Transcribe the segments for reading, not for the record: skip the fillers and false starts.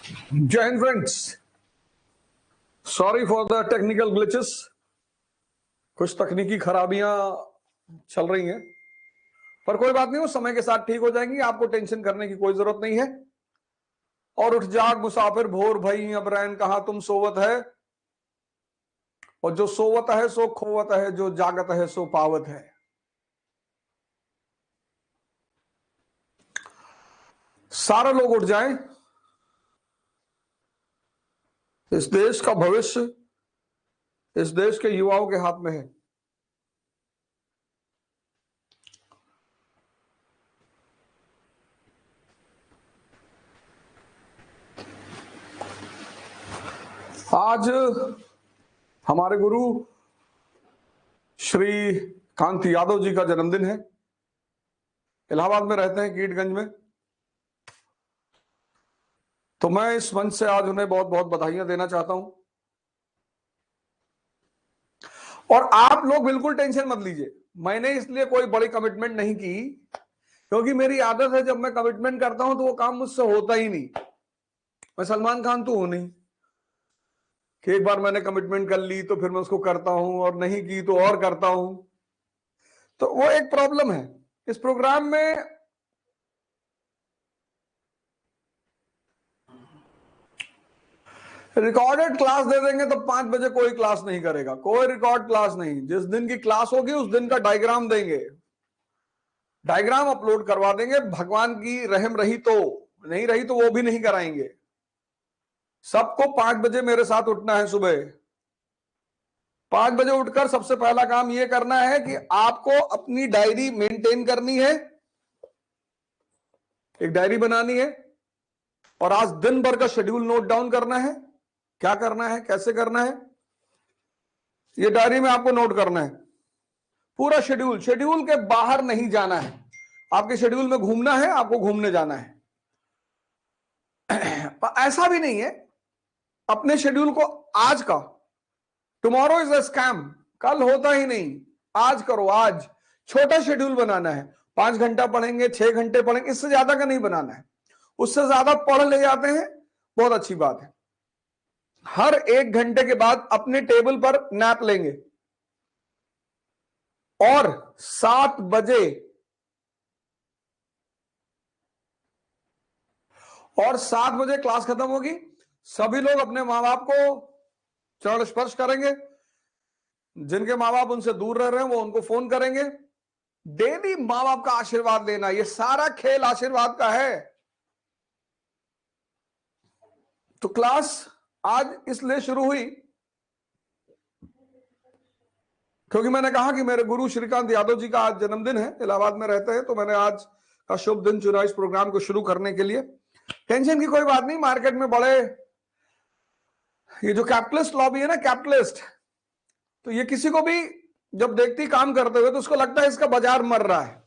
जय Hind friends, sorry for the technical glitches. कुछ तकनीकी खराबियां चल रही हैं, पर कोई बात नहीं, वो समय के साथ ठीक हो जाएंगी। आपको टेंशन करने की कोई जरूरत नहीं है। और उठ जाग मुसाफिर भोर भई, अब रैन कहां तुम सोवत है। और जो सोवत है सो खोवत है, जो जागत है सो पावत है। सारे लोग उठ जाएं। इस देश का भविष्य इस देश के युवाओं के हाथ में है। आज हमारे गुरु श्री कांति यादव जी का जन्मदिन है। इलाहाबाद में रहते हैं, कीटगंज में। तो मैं इस मंच से आज उन्हें बहुत बहुत बधाइयां देना चाहता हूं। और आप लोग बिल्कुल टेंशन मत लीजिए, मैंने इसलिए कोई बड़ी कमिटमेंट नहीं की, क्योंकि मेरी आदत है जब मैं कमिटमेंट करता हूं तो वो काम मुझसे होता ही नहीं। मैं सलमान खान तो हूं नहीं कि एक बार मैंने कमिटमेंट कर ली तो फिर मैं उसको करता हूं, और नहीं की तो और करता हूं। तो वो एक प्रॉब्लम है इस प्रोग्राम में। रिकॉर्डेड क्लास दे देंगे तो 5 बजे कोई क्लास नहीं करेगा, कोई रिकॉर्ड क्लास नहीं। जिस दिन की क्लास होगी उस दिन का डायग्राम देंगे, डायग्राम अपलोड करवा देंगे। भगवान की रहम रही तो, नहीं रही तो वो भी नहीं कराएंगे। सबको 5 बजे मेरे साथ उठना है। सुबह 5 बजे उठकर सबसे पहला काम यह करना है कि आपको अपनी डायरी मेंटेन करनी है। एक डायरी बनानी है और आज दिन भर का शेड्यूल नोट डाउन करना है। क्या करना है, कैसे करना है, ये डायरी में आपको नोट करना है। पूरा शेड्यूल, शेड्यूल के बाहर नहीं जाना है। आपके शेड्यूल में घूमना है, आपको घूमने जाना है। ऐसा भी नहीं है अपने शेड्यूल को आज का, टुमारो इज अ स्कैम, कल होता ही नहीं। आज करो, आज छोटा शेड्यूल बनाना है। 5 घंटा पढ़ेंगे, 6 घंटे पढ़ेंगे, इससे ज्यादा का नहीं बनाना है। उससे ज्यादा पढ़ ले जाते हैं, बहुत अच्छी बात है। हर 1 घंटे के बाद अपने टेबल पर नैप लेंगे और 7 बजे क्लास खत्म होगी। सभी लोग अपने माँ बाप को चरण स्पर्श करेंगे। जिनके माँ बाप उनसे दूर रह रहे हैं वो उनको फोन करेंगे। डेली माँ बाप का आशीर्वाद लेना, ये सारा खेल आशीर्वाद का है। तो क्लास आज इसलिए शुरू हुई क्योंकि मैंने कहा कि मेरे गुरु श्रीकांत यादव जी का आज जन्मदिन है। इलाहाबाद में रहते हैं, तो मैंने आज का शुभ दिन चुना इस प्रोग्राम को शुरू करने के लिए। टेंशन की कोई बात नहीं। मार्केट में बड़े ये जो कैपिटलिस्ट लॉबी है ना, कैपिटलिस्ट, तो ये किसी को भी जब देखती काम करते हुए तो उसको लगता है इसका बाजार मर रहा है।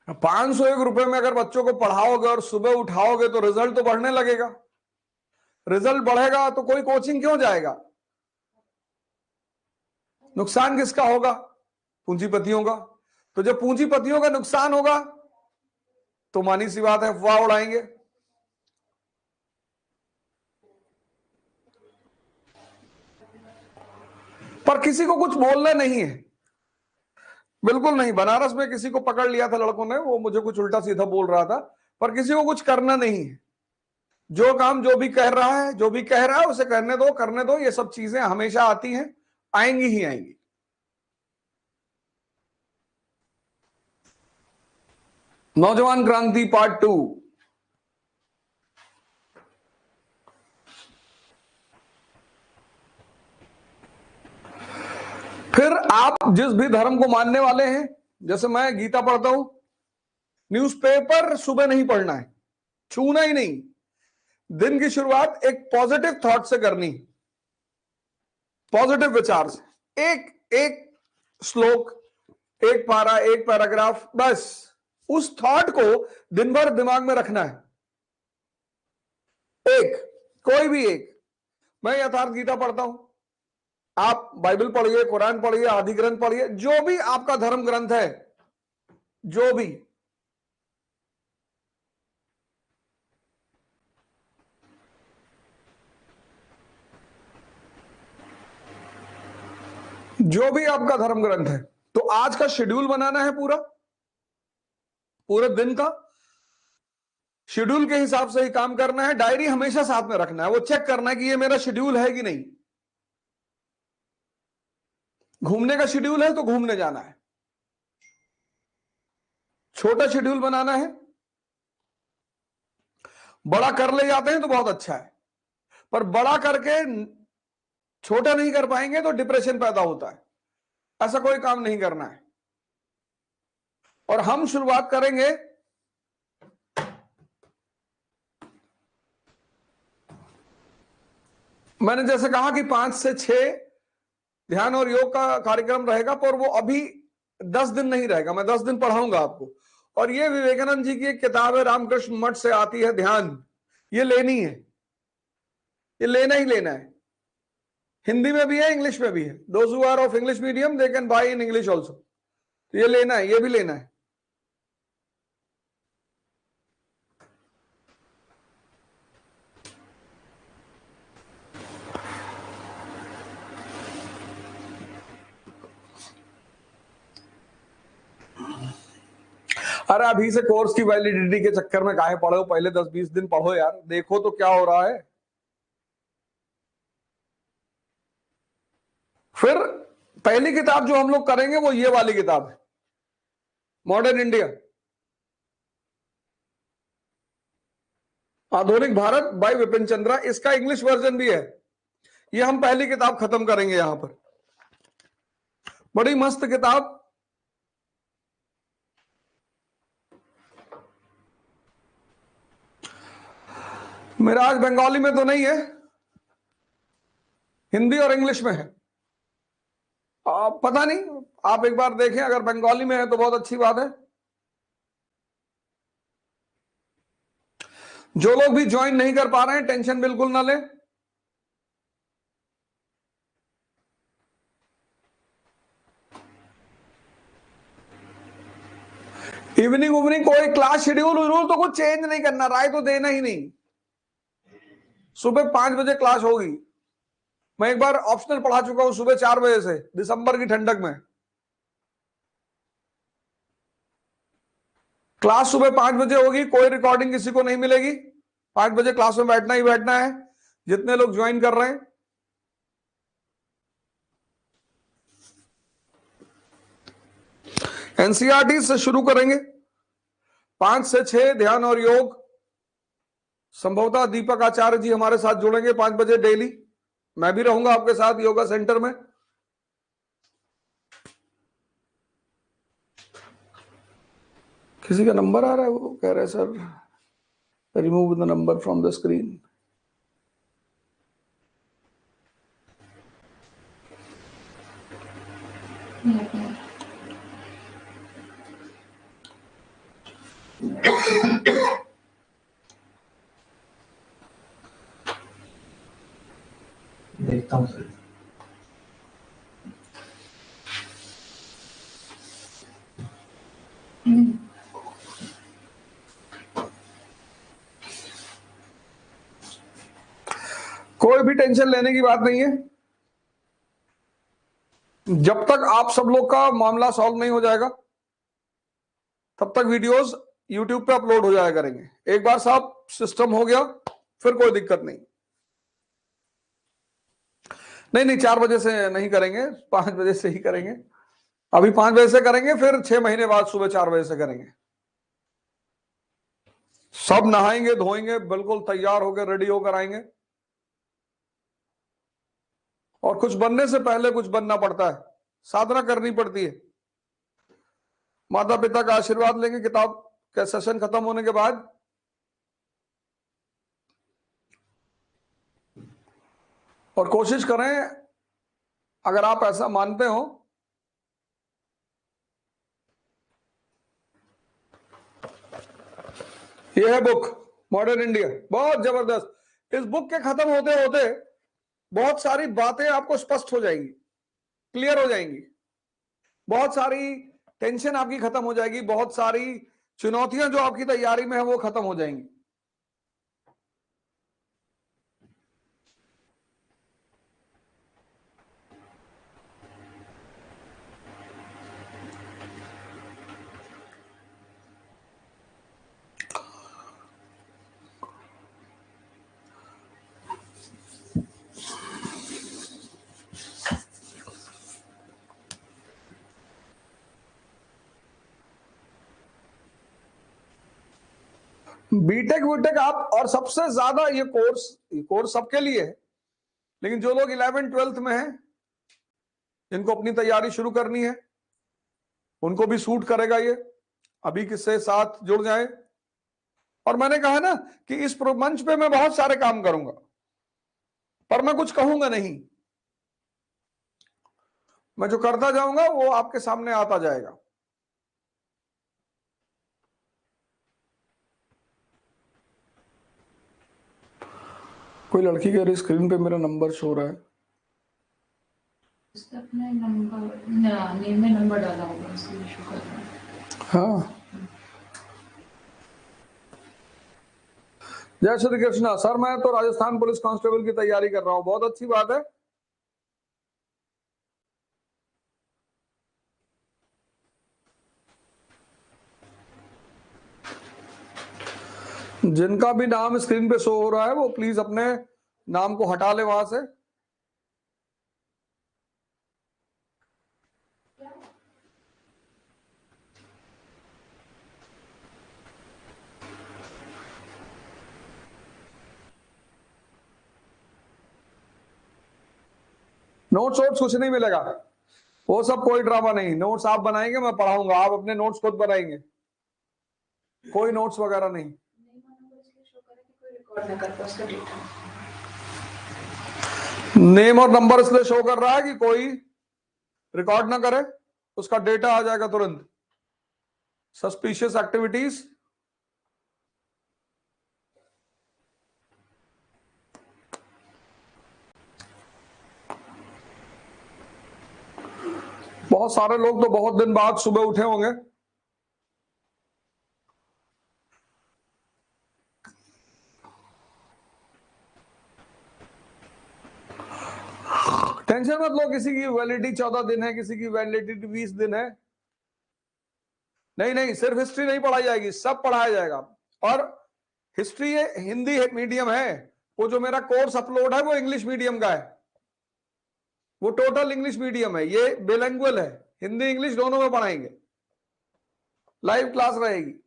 501 रुपए में अगर बच्चों को पढ़ाओगे और सुबह उठाओगे तो रिजल्ट तो बढ़ने लगेगा। रिजल्ट बढ़ेगा तो कोई कोचिंग क्यों जाएगा। नुकसान किसका होगा, पूंजीपतियों का। तो जब पूंजीपतियों का नुकसान होगा तो मानी सी बात है, अफवाह उड़ाएंगे। पर किसी को कुछ बोलना नहीं है, बिल्कुल नहीं। बनारस में किसी को पकड़ लिया था लड़कों ने, वो मुझे कुछ उल्टा सीधा बोल रहा था, पर किसी को कुछ करना नहीं है। जो काम जो भी कह रहा है, जो भी कह रहा है उसे करने दो, करने दो। ये सब चीजें हमेशा आती हैं, आएंगी ही आएंगी। नौजवान क्रांति पार्ट 2। फिर आप जिस भी धर्म को मानने वाले हैं, जैसे मैं गीता पढ़ता हूं, न्यूज़पेपर सुबह नहीं पढ़ना है, छूना ही नहीं। दिन की शुरुआत एक पॉजिटिव थॉट से करनी, पॉजिटिव विचार से। एक एक श्लोक, एक पारा, एक पैराग्राफ, बस उस थॉट को दिन भर दिमाग में रखना है। एक, कोई भी एक। मैं यथार्थ गीता पढ़ता हूं, आप बाइबल पढ़िए, कुरान पढ़िए, आदि ग्रंथ पढ़िए, जो भी आपका धर्म ग्रंथ है, जो भी। जो भी आपका धर्म ग्रंथ है, तो आज का शेड्यूल बनाना है, पूरा पूरे दिन का शेड्यूल के हिसाब से ही काम करना है। डायरी हमेशा साथ में रखना है, वो चेक करना है कि ये मेरा शेड्यूल है कि नहीं। घूमने का शेड्यूल है तो घूमने जाना है, छोटा शेड्यूल बनाना है। बड़ा कर ले जाते हैं तो बहुत अच्छा है, पर बड़ा करके छोटा नहीं कर पाएंगे तो डिप्रेशन पैदा होता है। ऐसा कोई काम नहीं करना है। और हम शुरुआत करेंगे मैंने जैसे कहा कि 5 से 6 ध्यान और योग का कार्यक्रम रहेगा, पर वो अभी 10 दिन नहीं रहेगा। मैं 10 दिन पढ़ाऊंगा आपको। और ये विवेकानंद जी की एक किताब है, रामकृष्ण मठ से आती है, ध्यान। ये लेनी है, ये लेना ही लेना है। हिंदी में भी है, इंग्लिश में भी है। Those who are of English medium they can buy in English also. तो ये लेना है, ये भी लेना है। अरे अभी से कोर्स की वैलिडिटी के चक्कर में काहे पढ़ो, पहले 10-20 दिन पढ़ो यार, देखो तो क्या हो रहा है। फिर पहली किताब जो हम लोग करेंगे वो ये वाली किताब है, मॉडर्न इंडिया, आधुनिक भारत बाय विपिन चंद्रा। इसका इंग्लिश वर्जन भी है। ये हम पहली किताब खत्म करेंगे यहां पर। बड़ी मस्त किताब। मेरा आज बंगाली में तो नहीं है, हिंदी और इंग्लिश में है। पता नहीं, आप एक बार देखें, अगर बंगाली में है तो बहुत अच्छी बात है। जो लोग भी ज्वाइन नहीं कर पा रहे हैं, टेंशन बिल्कुल ना लें। इवनिंग उवनिंग कोई क्लास शेड्यूल रूल तो कुछ चेंज नहीं करना, राय तो देना ही नहीं। सुबह 5 बजे क्लास होगी। मैं एक बार ऑप्शनल पढ़ा चुका हूं सुबह 4 बजे से, दिसंबर की ठंडक में। क्लास सुबह 5 बजे होगी, कोई रिकॉर्डिंग किसी को नहीं मिलेगी। 5 बजे क्लास में बैठना ही बैठना है, जितने लोग ज्वाइन कर रहे हैं। एनसीईआरटी से शुरू करेंगे, 5 से 6 ध्यान और योग। संभवतः दीपक आचार्य जी हमारे साथ जुड़ेंगे 5 बजे डेली। मैं भी रहूंगा आपके साथ योगा सेंटर में। किसी का नंबर आ रहा है, वो कह रहे हैं sir remove the number from the screen. देखता हूँ सर। कोई भी टेंशन लेने की बात नहीं है। जब तक आप सब लोग का मामला सॉल्व नहीं हो जाएगा, तब तक वीडियोस यूट्यूब पे अपलोड हो जाया करेंगे। एक बार सब सिस्टम हो गया, फिर कोई दिक्कत नहीं। नहीं 4 बजे से नहीं करेंगे, 5 बजे से ही करेंगे। अभी 5 बजे से करेंगे, फिर 6 महीने बाद सुबह 4 बजे से करेंगे। सब नहाएंगे धोएंगे, बिल्कुल तैयार होकर रेडी होकर आएंगे। और कुछ बनने से पहले कुछ बनना पड़ता है, साधना करनी पड़ती है। माता पिता का आशीर्वाद लेंगे किताब का सेशन खत्म होने के बाद। और कोशिश करें, अगर आप ऐसा मानते हो, यह है बुक मॉडर्न इंडिया, बहुत जबरदस्त। इस बुक के खत्म होते होते बहुत सारी बातें आपको स्पष्ट हो जाएंगी, क्लियर हो जाएंगी। बहुत सारी टेंशन आपकी खत्म हो जाएगी, बहुत सारी चुनौतियां जो आपकी तैयारी में है वो खत्म हो जाएंगी। बीटेक वीटेक आप, और सबसे ज्यादा ये कोर्स सबके लिए है, लेकिन जो लोग 11 12th में हैं, जिनको अपनी तैयारी शुरू करनी है, उनको भी सूट करेगा ये। अभी किससे साथ जुड़ जाए। और मैंने कहा ना कि इस मंच पे मैं बहुत सारे काम करूंगा, पर मैं कुछ कहूंगा नहीं। मैं जो करता जाऊंगा वो आपके सामने आता जाएगा। कोई लड़की कह रही स्क्रीन पे मेरा नंबर शो हो रहा है। अपने नंबर नेम में नंबर डाला होगा, इसलिए शो कर रहा है। हाँ, जय श्री कृष्णा। सर मैं तो राजस्थान पुलिस कांस्टेबल की तैयारी कर रहा हूं। बहुत अच्छी बात है। जिनका भी नाम स्क्रीन पे शो हो रहा है वो प्लीज अपने नाम को हटा ले वहां से। नोट्स वोट्स कुछ नहीं मिलेगा, वो सब कोई ड्रामा नहीं। नोट्स आप बनाएंगे, मैं पढ़ाऊंगा, आप अपने नोट्स खुद बनाएंगे। कोई नोट्स वगैरह नहीं। नेम और नंबर इसलिए शो कर रहा है कि कोई रिकॉर्ड ना करे, उसका डेटा आ जाएगा तुरंत। सस्पिशियस एक्टिविटीज, बहुत सारे लोग तो बहुत दिन बाद सुबह उठे होंगे। टेंशन मत लो, किसी की वैलिडिटी 14 दिन है, किसी की वैलिडिटी 20 दिन है। नहीं नहीं, सिर्फ हिस्ट्री नहीं पढ़ाई जाएगी, सब पढ़ाया जाएगा। और हिस्ट्री हिंदी मीडियम है। वो जो मेरा कोर्स अपलोड है वो इंग्लिश मीडियम का है, वो टोटल इंग्लिश मीडियम है। ये बिलिंगुअल है, हिंदी इंग्लिश दोनों में पढ़ाएंगे। लाइव क्लास रहेगी।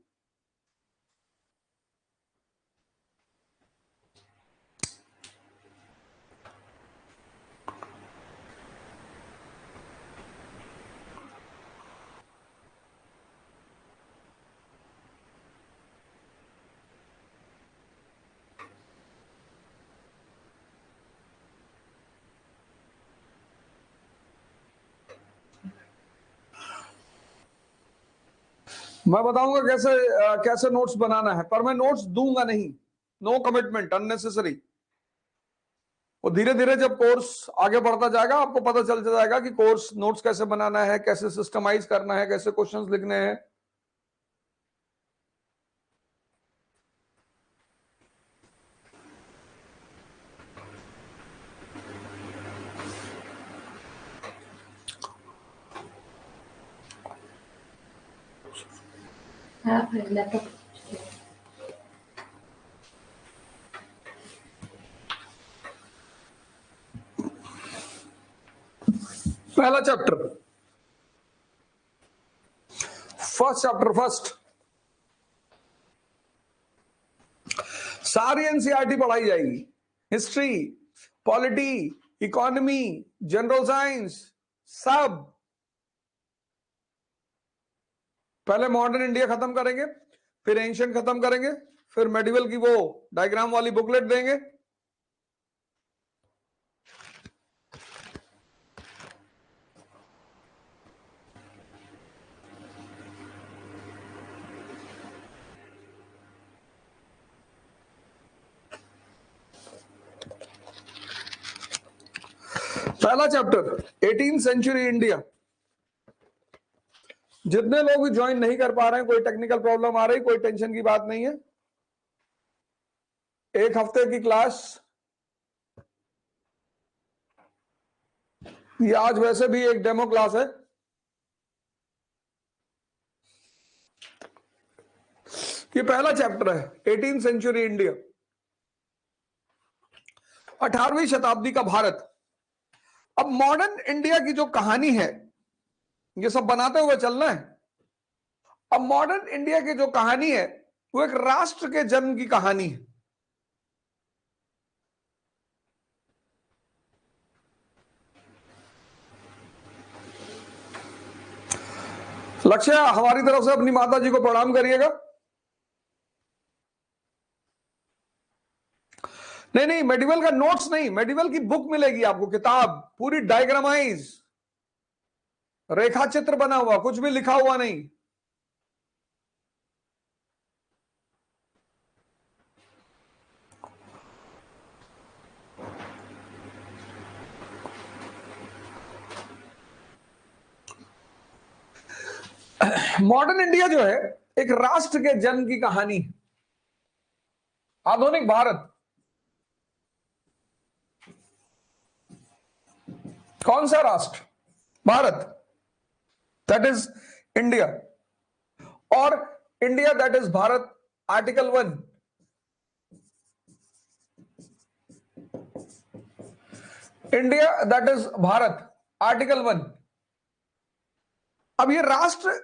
मैं बताऊंगा कैसे कैसे नोट्स बनाना है, पर मैं नोट्स दूंगा नहीं। No commitment, unnecessary. वो धीरे धीरे जब कोर्स आगे बढ़ता जाएगा आपको पता चल जाएगा कि कोर्स नोट्स कैसे बनाना है, कैसे सिस्टमाइज करना है, कैसे क्वेश्चंस लिखने हैं। पहला चैप्टर, फर्स्ट सारी एनसीईआरटी पढ़ाई जाएगी। History, polity, economy, general science, सब। पहले मॉडर्न इंडिया खत्म करेंगे, फिर एंशियंट खत्म करेंगे, फिर मेडिवल की वो डायग्राम वाली बुकलेट देंगे। पहला चैप्टर 18th सेंचुरी इंडिया। जितने लोग भी ज्वाइन नहीं कर पा रहे हैं, कोई टेक्निकल प्रॉब्लम आ रही, कोई टेंशन की बात नहीं है। एक हफ्ते की क्लास, ये आज वैसे भी एक डेमो क्लास है। ये पहला चैप्टर है, 18th सेंचुरी इंडिया, 18वीं शताब्दी का भारत। अब मॉडर्न इंडिया की जो कहानी है, ये सब बनाते हुए चलना है। अब मॉडर्न इंडिया की जो कहानी है वो एक राष्ट्र के जन्म की कहानी है। लक्ष्य, हमारी तरफ से अपनी माता जी को प्रणाम करिएगा। नहीं नहीं, मेडिवल का नोट्स नहीं, मेडिवल की बुक मिलेगी आपको, किताब पूरी डायग्रामाइज, रेखा चित्र बना हुआ, कुछ भी लिखा हुआ नहीं। मॉडर्न इंडिया जो है एक राष्ट्र के जन्म की कहानी। आधुनिक भारत कौन सा राष्ट्र? Bharat, that is India. और India that is Bharat, article 1। India that is Bharat, article 1। अब ये राष्ट्र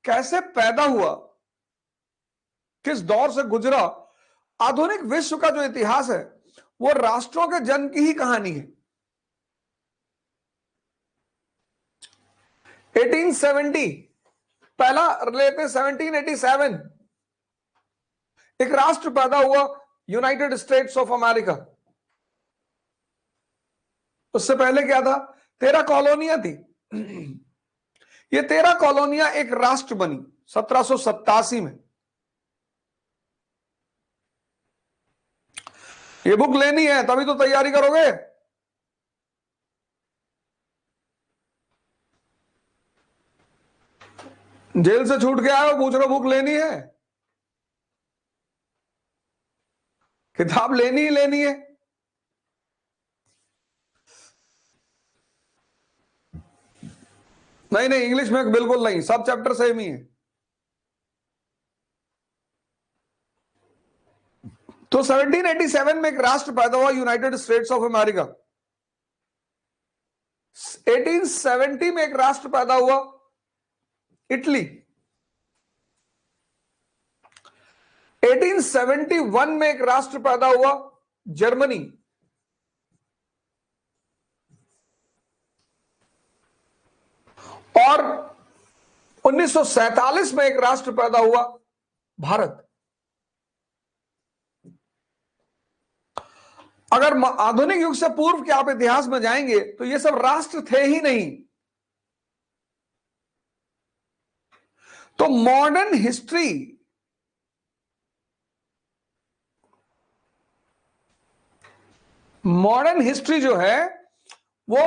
कैसे पैदा हुआ, किस दौर से गुजरा, आधुनिक विश्व का जो इतिहास है वो राष्ट्रों के जन्म की ही कहानी है। 1870 पहला लेते, 1787 एक राष्ट्र पैदा हुआ, यूनाइटेड स्टेट्स ऑफ अमेरिका। उससे पहले क्या था? 13 कॉलोनियां थी। ये 13 कॉलोनियां एक राष्ट्र बनी 1787 में। ये बुक लेनी है तभी तो तैयारी करोगे। जेल से छूट के आए हो, पूछ रहे हो बुक लेनी है? किताब लेनी ही लेनी है। नहीं नहीं, इंग्लिश में बिल्कुल नहीं, सब चैप्टर सेम ही है। तो 1787 में एक राष्ट्र पैदा हुआ, यूनाइटेड स्टेट्स ऑफ अमेरिका। 1870 में एक राष्ट्र पैदा हुआ, इटली। 1871 में एक राष्ट्र पैदा हुआ, जर्मनी। और 1947 में एक राष्ट्र पैदा हुआ, भारत। अगर आधुनिक युग से पूर्व के आप इतिहास में जाएंगे तो ये सब राष्ट्र थे ही नहीं। तो मॉडर्न हिस्ट्री जो है वो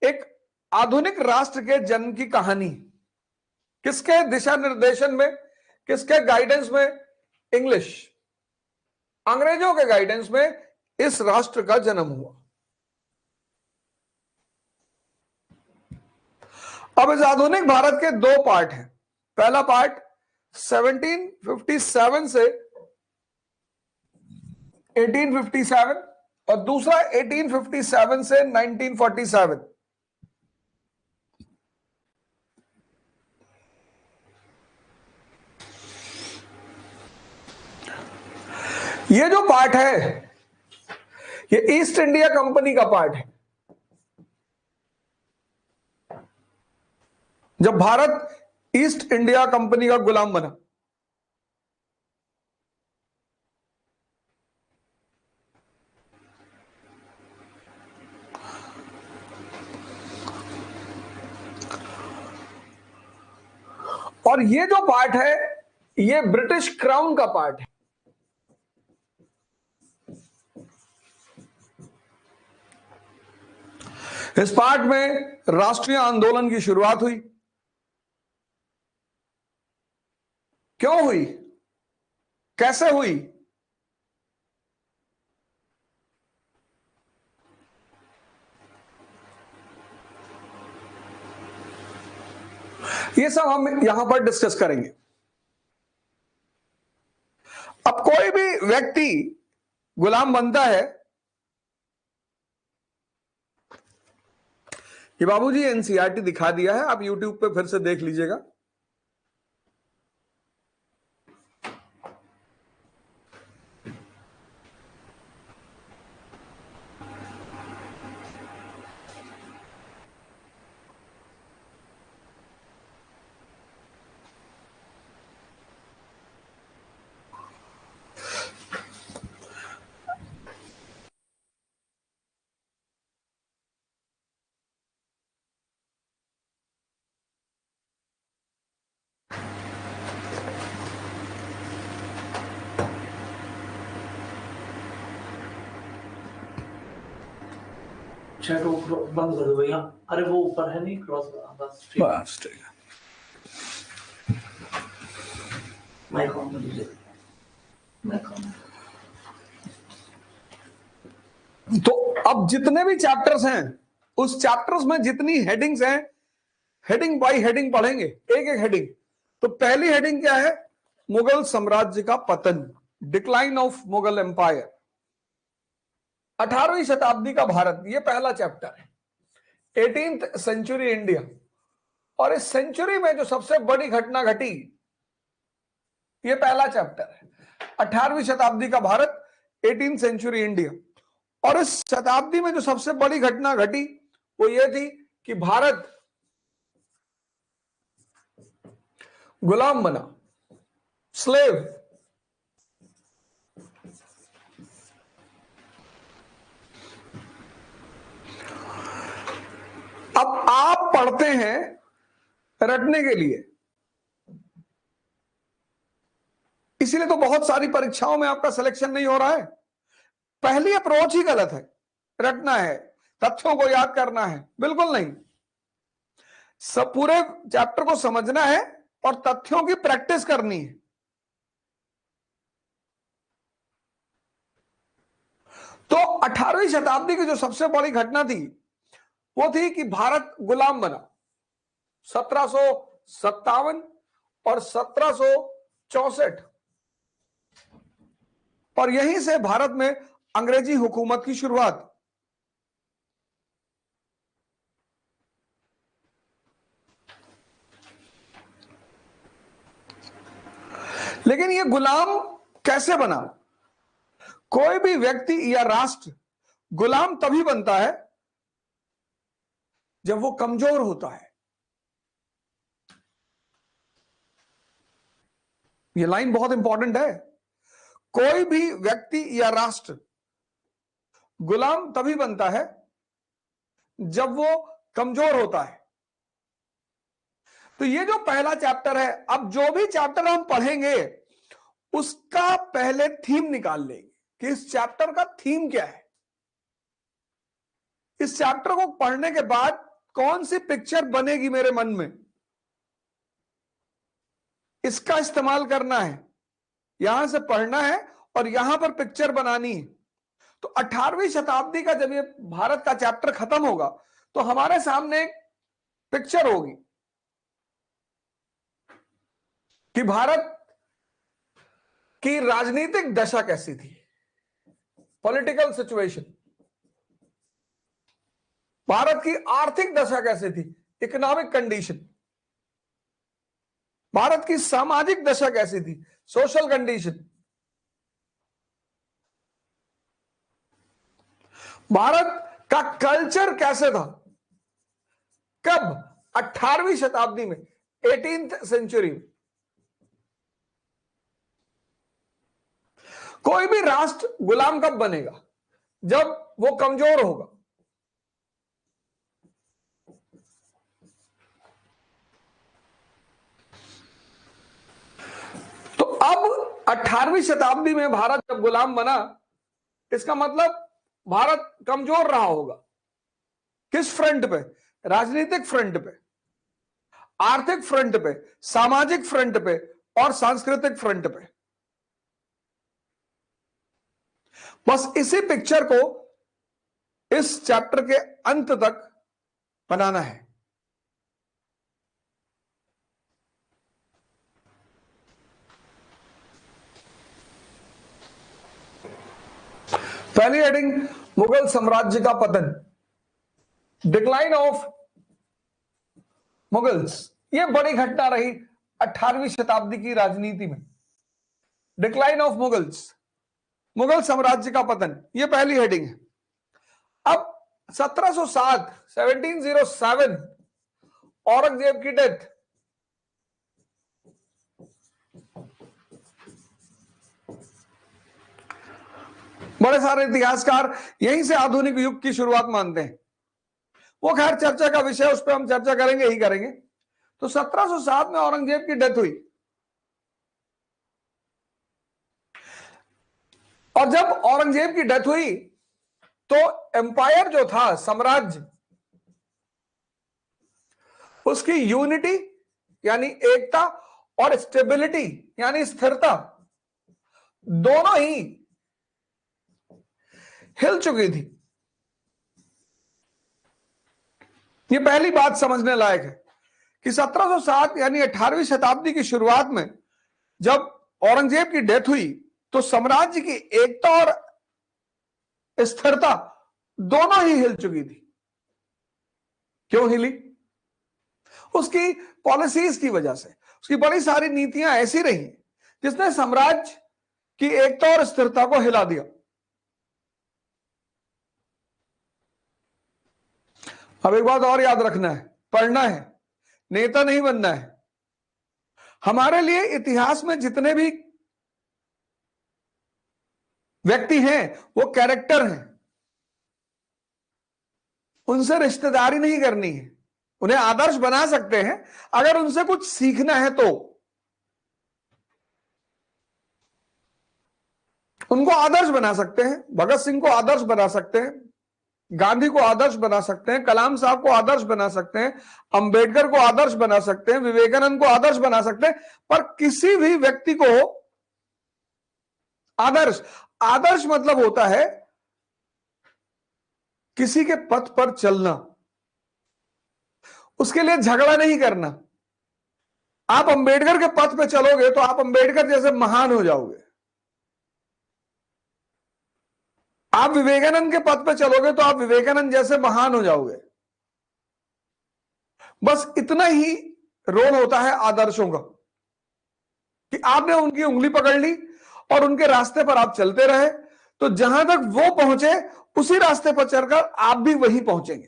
एक आधुनिक राष्ट्र के जन्म की कहानी। किसके दिशा निर्देशन में, किसके गाइडेंस में? इंग्लिश, अंग्रेजों के गाइडेंस में इस राष्ट्र का जन्म हुआ। अब इस आधुनिक भारत के दो पार्ट हैं। पहला पार्ट 1757 से 1857 और दूसरा 1857 से 1947। ये जो पार्ट है ये ईस्ट इंडिया कंपनी का पार्ट है। जब भारत ईस्ट इंडिया कंपनी का गुलाम बना, और ये जो पार्ट है ये ब्रिटिश क्राउन का पार्ट है। इस पार्ट में राष्ट्रीय आंदोलन की शुरुआत हुई। क्यों हुई, कैसे हुई? ये सब हम यहां पर डिस्कस करेंगे। अब कोई भी व्यक्ति गुलाम बनता है, ये बाबूजी एनसीईआरटी दिखा दिया है, आप यूट्यूब पे फिर से देख लीजिएगा। चैट बंद कर दो भैया। अरे वो ऊपर है नहीं क्रॉस, बस ठीक है। माइक ऑन कर दीजिए। तो अब जितने भी चैप्टर्स हैं, उस चैप्टर्स में जितनी हेडिंग्स हैं, हेडिंग बाय हेडिंग पढ़ेंगे, एक एक हेडिंग। तो पहली हेडिंग क्या है? मुगल साम्राज्य का पतन, डिक्लाइन ऑफ मुगल एम्पायर, 18वीं शताब्दी का भारत, ये पहला चैप्टर है। 18th सेंचुरी इंडिया, और इस सेंचुरी में जो सबसे बड़ी घटना घटी, ये पहला चैप्टर है। 18वीं शताब्दी का भारत, 18th सेंचुरी इंडिया। और इस शताब्दी में जो सबसे बड़ी घटना घटी वो ये थी कि भारत गुलाम बना, स्लेव। अब आप पढ़ते हैं रटने के लिए, इसीलिए तो बहुत सारी परीक्षाओं में आपका सिलेक्शन नहीं हो रहा है। पहली अप्रोच ही गलत है। रटना है, तथ्यों को याद करना है, बिल्कुल नहीं। सब पूरे चैप्टर को समझना है और तथ्यों की प्रैक्टिस करनी है। तो 18वीं शताब्दी की जो सबसे बड़ी घटना थी वो थी कि भारत गुलाम बना, 1757 और 1764, और यहीं से भारत में अंग्रेजी हुकूमत की शुरुआत। लेकिन यह गुलाम कैसे बना? कोई भी व्यक्ति या राष्ट्र गुलाम तभी बनता है जब वो कमजोर होता है। यह लाइन बहुत इंपॉर्टेंट है। कोई भी व्यक्ति या राष्ट्र गुलाम तभी बनता है जब वो कमजोर होता है। तो ये जो पहला चैप्टर है, अब जो भी चैप्टर हम पढ़ेंगे उसका पहले थीम निकाल लेंगे कि इस चैप्टर का थीम क्या है। इस चैप्टर को पढ़ने के बाद कौन सी पिक्चर बनेगी मेरे मन में, इसका इस्तेमाल करना है। यहां से पढ़ना है और यहां पर पिक्चर बनानी है। तो 18वीं शताब्दी का जब ये भारत का चैप्टर खत्म होगा तो हमारे सामने एक पिक्चर होगी कि भारत की राजनीतिक दशा कैसी थी, पॉलिटिकल सिचुएशन। भारत की आर्थिक दशा कैसी थी, इकोनॉमिक कंडीशन। भारत की सामाजिक दशा कैसी थी, सोशल कंडीशन। भारत का कल्चर कैसे था, कब? 18वीं शताब्दी में, 18th सेंचुरी में। कोई भी राष्ट्र गुलाम कब बनेगा? जब वो कमजोर होगा। तो अब 18वीं शताब्दी में भारत जब गुलाम बना, इसका मतलब भारत कमजोर रहा होगा। किस फ्रंट पे? राजनीतिक फ्रंट पे, आर्थिक फ्रंट पे, सामाजिक फ्रंट पे और सांस्कृतिक फ्रंट पे। बस इसी पिक्चर को इस चैप्टर के अंत तक बनाना है। पहली हेडिंग, मुगल साम्राज्य का पतन, डिक्लाइन ऑफ मुगल्स। यह बड़ी घटना रही 18वीं शताब्दी की राजनीति में। डिक्लाइन ऑफ मुगल्स, मुगल साम्राज्य का पतन, यह पहली हेडिंग है। अब 1707 औरंगजेब की डेथ। बड़े सारे इतिहासकार यहीं से आधुनिक युग की शुरुआत मानते हैं। वो खैर चर्चा का विषय, उस पर हम चर्चा करेंगे ही करेंगे। तो 1707 में औरंगजेब की डेथ हुई, और जब औरंगजेब की डेथ हुई तो एम्पायर जो था, साम्राज्य, उसकी यूनिटी यानी एकता और स्टेबिलिटी यानी स्थिरता दोनों ही हिल चुकी थी। ये पहली बात समझने लायक है कि 1707 यानी 18वीं शताब्दी की शुरुआत में जब औरंगजेब की डेथ हुई तो साम्राज्य की एकता और स्थिरता दोनों ही हिल चुकी थी। क्यों हिली? उसकी पॉलिसीज की वजह से। उसकी बड़ी सारी नीतियां ऐसी रही जिसने साम्राज्य की एकता और स्थिरता को हिला दिया। अब एक बात और याद रखना है, पढ़ना है, नेता नहीं बनना है। हमारे लिए इतिहास में जितने भी व्यक्ति हैं वो कैरेक्टर हैं, उनसे रिश्तेदारी नहीं करनी है। उन्हें आदर्श बना सकते हैं अगर उनसे कुछ सीखना है तो। उनको आदर्श बना सकते हैं, भगत सिंह को आदर्श बना सकते हैं, गांधी को आदर्श बना सकते हैं, कलाम साहब को आदर्श बना सकते हैं, अंबेडकर को आदर्श बना सकते हैं, विवेकानंद को आदर्श बना सकते हैं, पर किसी भी व्यक्ति को आदर्श मतलब होता है किसी के पथ पर चलना, उसके लिए झगड़ा नहीं करना। आप अंबेडकर के पथ पर चलोगे तो आप अंबेडकर जैसे महान हो जाओगे। आप विवेकानंद के पथ पर चलोगे तो आप विवेकानंद जैसे महान हो जाओगे। बस इतना ही रोल होता है आदर्शों का कि आपने उनकी उंगली पकड़ ली और उनके रास्ते पर आप चलते रहे तो जहां तक वो पहुंचे उसी रास्ते पर चलकर आप भी वहीं पहुंचेंगे।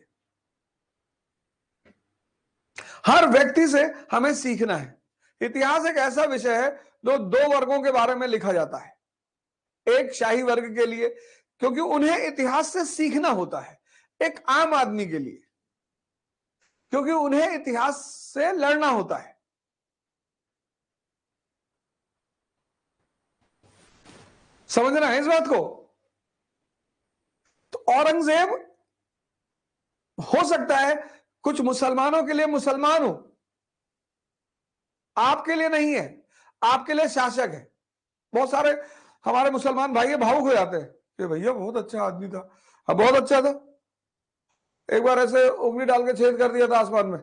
हर व्यक्ति से हमें सीखना है। इतिहास एक ऐसा विषय है जो दो वर्गों के बारे में लिखा जाता है। एक शाही वर्ग के लिए, क्योंकि उन्हें इतिहास से सीखना होता है। एक आम आदमी के लिए, क्योंकि उन्हें इतिहास से लड़ना होता है। समझना है इस बात को? तो औरंगजेब हो सकता है कुछ मुसलमानों के लिए मुसलमान हो, आपके लिए नहीं है। आपके लिए शासक है। बहुत सारे हमारे मुसलमान भाई भावुक हो जाते हैं कि भैया बहुत अच्छा आदमी था। हाँ, बहुत अच्छा था। एक बार ऐसे उंगली डाल के छेद कर दिया था आसमान में।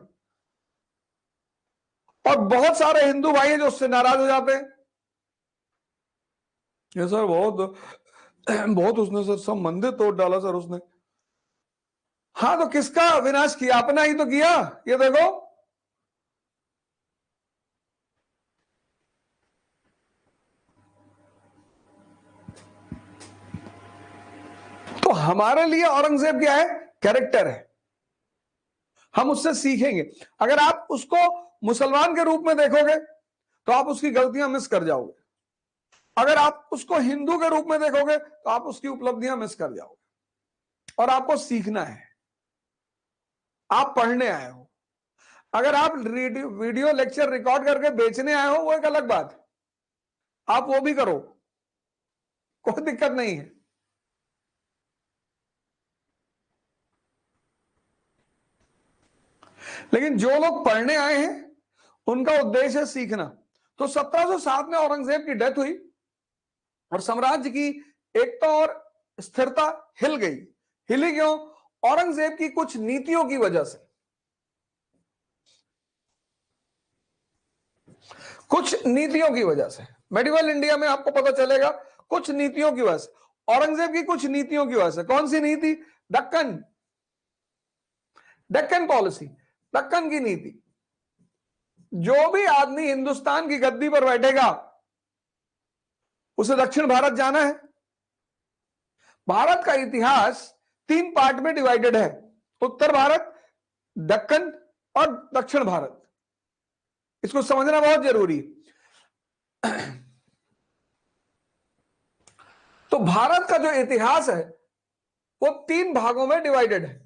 और बहुत सारे हिंदू भाई हैं जो उससे नाराज हो जाते हैं। ये सर बहुत उसने सर सब मंदिर तोड़ डाला सर उसने। हाँ, तो किसका विनाश किया? अपना ही तो किया। ये देखो, तो हमारे लिए औरंगजेब क्या है? कैरेक्टर है। हम उससे सीखेंगे। अगर आप उसको मुसलमान के रूप में देखोगे तो आप उसकी गलतियां मिस कर जाओगे। अगर आप उसको हिंदू के रूप में देखोगे तो आप उसकी उपलब्धियां मिस कर जाओगे। और आपको सीखना है। आप पढ़ने आए हो। अगर आप वीडियो लेक्चर रिकॉर्ड करके बेचने आए हो वो एक अलग बात है। आप वो भी करो, कोई दिक्कत नहीं है। लेकिन जो लोग पढ़ने आए हैं उनका उद्देश्य है सीखना। तो 1707 में औरंगजेब की डेथ हुई और साम्राज्य की एकता और स्थिरता हिल गई। हिली क्यों? औरंगजेब की कुछ नीतियों की वजह से। कुछ नीतियों की वजह से मेडिवल इंडिया में आपको पता चलेगा, कुछ नीतियों की वजह से, औरंगजेब की कुछ नीतियों की वजह से। कौन सी नीति? दक्कन पॉलिसी, दक्कन की नीति। जो भी आदमी हिंदुस्तान की गद्दी पर बैठेगा उसे दक्षिण भारत जाना है। भारत का इतिहास 3 पार्ट में डिवाइडेड है, उत्तर भारत, दक्कन और दक्षिण भारत। इसको समझना बहुत जरूरी है। तो भारत का जो इतिहास है वो 3 भागों में डिवाइडेड है।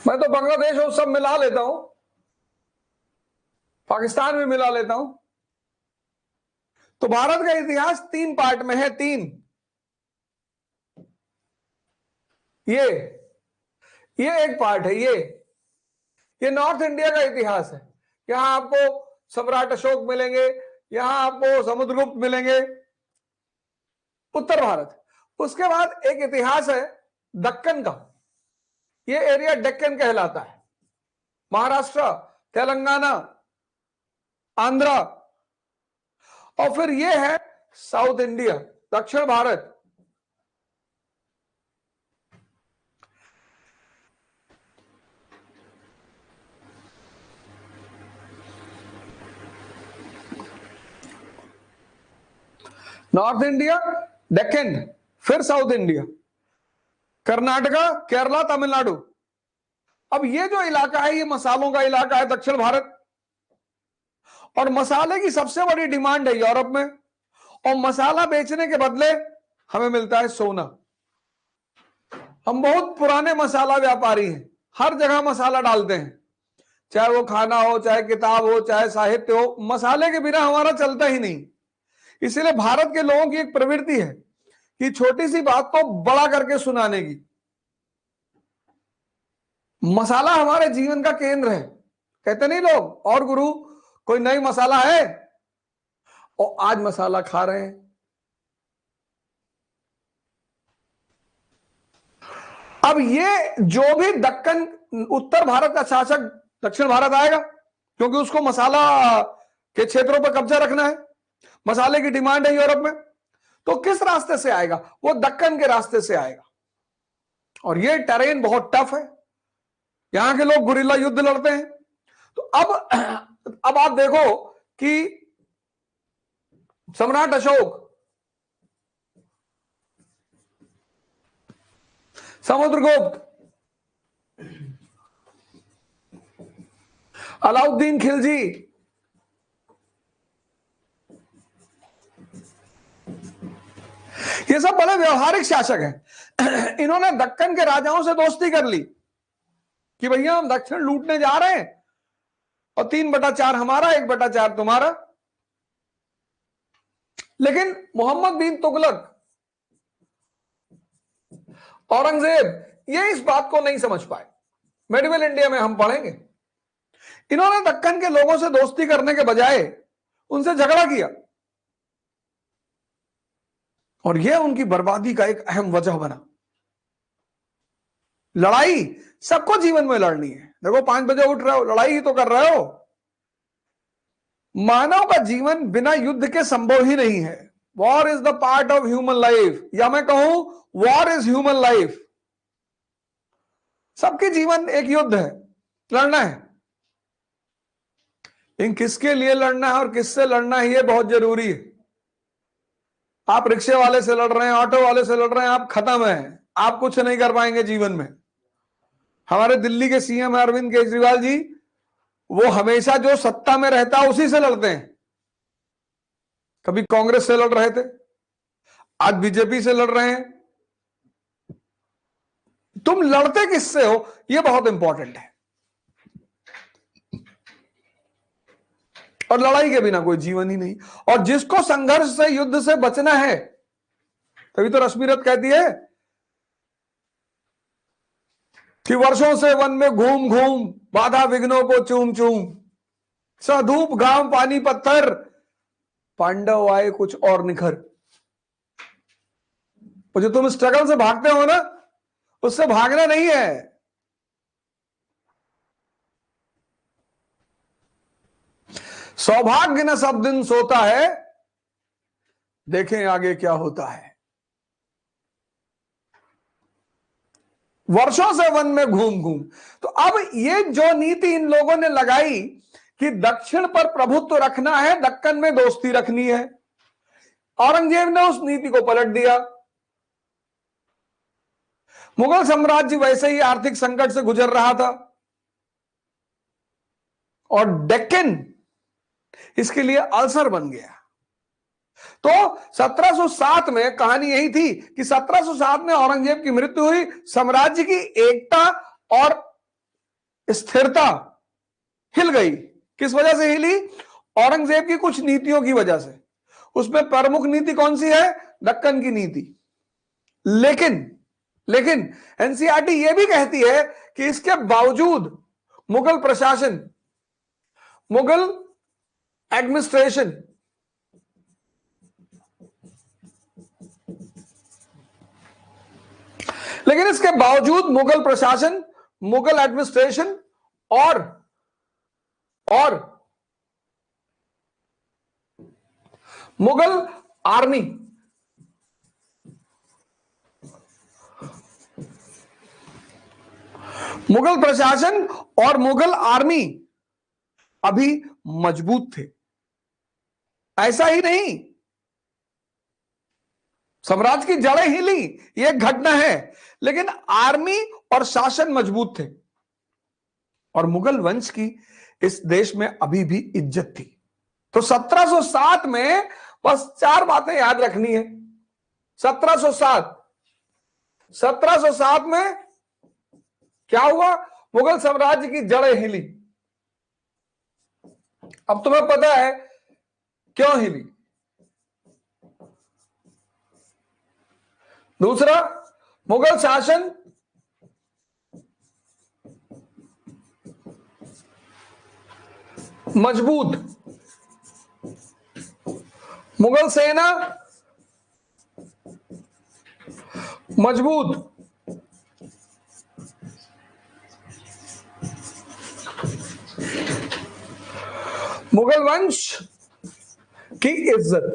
मैं तो बांग्लादेश और सब मिला लेता हूं। पाकिस्तान में मिला लेता हूं। तो भारत का इतिहास 3 पार्ट में है, 3। ये एक पार्ट है। ये नॉर्थ इंडिया का इतिहास है। यहां आपको सम्राट अशोक मिलेंगे, यहां आपको समुद्रगुप्त मिलेंगे, उत्तर भारत। उसके बाद एक इतिहास है दक्कन का। ये एरिया डेक्कन कहलाता है। महाराष्ट्र, तेलंगाना, आंध्रा, और फिर ये है साउथ इंडिया, दक्षिण भारत। नॉर्थ इंडिया, डेक्कन, फिर साउथ इंडिया, कर्नाटका, केरला, तमिलनाडु। अब ये जो इलाका है, ये मसालों का इलाका है, दक्षिण भारत। और मसाले की सबसे बड़ी डिमांड है यूरोप में, और मसाला बेचने के बदले हमें मिलता है सोना। हम बहुत पुराने मसाला व्यापारी हैं, हर जगह मसाला डालते हैं, चाहे वो खाना हो, चाहे किताब हो, चाहे साहित्य हो, मसाले के बिना हमारा चलता ही नहीं। इसीलिए भारत के लोगों की एक प्रवृत्ति है कि छोटी सी बात को बड़ा करके सुनाने की। मसाला हमारे जीवन का केंद्र है। कहते नहीं लोग, और गुरु कोई नई मसाला है, और आज मसाला खा रहे हैं। अब ये जो भी दक्कन, उत्तर भारत का शासक दक्षिण भारत आएगा, क्योंकि उसको मसाला के क्षेत्रों पर कब्जा रखना है, मसाले की डिमांड है यूरोप में। तो किस रास्ते से आएगा? वो दक्कन के रास्ते से आएगा। और ये टेरेन बहुत टफ है, यहां के लोग गुरिल्ला युद्ध लड़ते हैं। तो अब आप देखो कि सम्राट अशोक, समुद्रगुप्त, अलाउद्दीन खिलजी, ये सब बड़े व्यवहारिक शासक हैं। इन्होंने दक्कन के राजाओं से दोस्ती कर ली कि भैया हम दक्षिण लूटने जा रहे हैं, और 3/4 हमारा, 1/4 तुम्हारा। लेकिन मोहम्मद बिन तुगलक, औरंगजेब, ये इस बात को नहीं समझ पाए। मेडिवल इंडिया में हम पढ़ेंगे, इन्होंने दक्कन के लोगों से दोस्ती करने के बजाय उनसे झगड़ा किया, और यह उनकी बर्बादी का एक अहम वजह बना। लड़ाई सबको जीवन में लड़नी है। देखो 5 बजे उठ रहे हो, लड़ाई ही तो कर रहे हो। मानव का जीवन बिना युद्ध के संभव ही नहीं है। War is the part of human life, या मैं कहूं वॉर इज ह्यूमन लाइफ। सबके जीवन एक युद्ध है, लड़ना है। लेकिन किसके लिए लड़ना है और किससे लड़ना है, यह बहुत जरूरी है। आप रिक्शे वाले से लड़ रहे हैं, ऑटो वाले से लड़ रहे हैं, आप खत्म है, आप कुछ नहीं कर पाएंगे जीवन में। हमारे दिल्ली के सीएम अरविंद केजरीवाल जी, वो हमेशा जो सत्ता में रहता है उसी से लड़ते हैं। कभी कांग्रेस से लड़ रहे थे, आज बीजेपी से लड़ रहे हैं। तुम लड़ते किससे हो, यह बहुत इंपॉर्टेंट है। और लड़ाई के बिना कोई जीवन ही नहीं। और जिसको संघर्ष से, युद्ध से बचना है, तभी तो रश्मिरथ कहती है कि वर्षों से वन में घूम घूम, बाधा विघ्नों को चूम चूम, सधूप घाम पानी पत्थर, पांडव आए कुछ और निखर। वो जो तुम स्ट्रगल से भागते हो ना, उससे भागना नहीं है। सौभाग्य न सब दिन सोता है, देखें आगे क्या होता है। वर्षों से वन में घूम घूम। तो अब ये जो नीति इन लोगों ने लगाई कि दक्षिण पर प्रभुत्व रखना है, दक्कन में दोस्ती रखनी है, औरंगजेब ने उस नीति को पलट दिया। मुगल साम्राज्य वैसे ही आर्थिक संकट से गुजर रहा था, और डेक्कन इसके लिए अल्सर बन गया। तो 1707 में कहानी यही थी कि 1707 में औरंगजेब की मृत्यु हुई, साम्राज्य की एकता और स्थिरता हिल गई। किस वजह से हिली? औरंगजेब की कुछ नीतियों की वजह से। उसमें प्रमुख नीति कौन सी है? दक्कन की नीति। लेकिन एनसीईआरटी यह भी कहती है कि इसके बावजूद मुगल प्रशासन, मुगल एडमिनिस्ट्रेशन लेकिन इसके बावजूद मुगल प्रशासन, मुगल एडमिनिस्ट्रेशन और मुगल आर्मी, मुगल प्रशासन और मुगल आर्मी अभी मजबूत थे। ऐसा ही नहीं, साम्राज्य की जड़ें हिली, यह एक घटना है, लेकिन आर्मी और शासन मजबूत थे और मुगल वंश की इस देश में अभी भी इज्जत थी। तो 1707 में बस 4 बातें याद रखनी है। 1707 में क्या हुआ? मुगल साम्राज्य की जड़ें हिली। अब तुम्हें पता है क्यों हिली। दूसरा, मुगल शासन मजबूत, मुगल सेना मजबूत, मुगल वंश की इज्जत,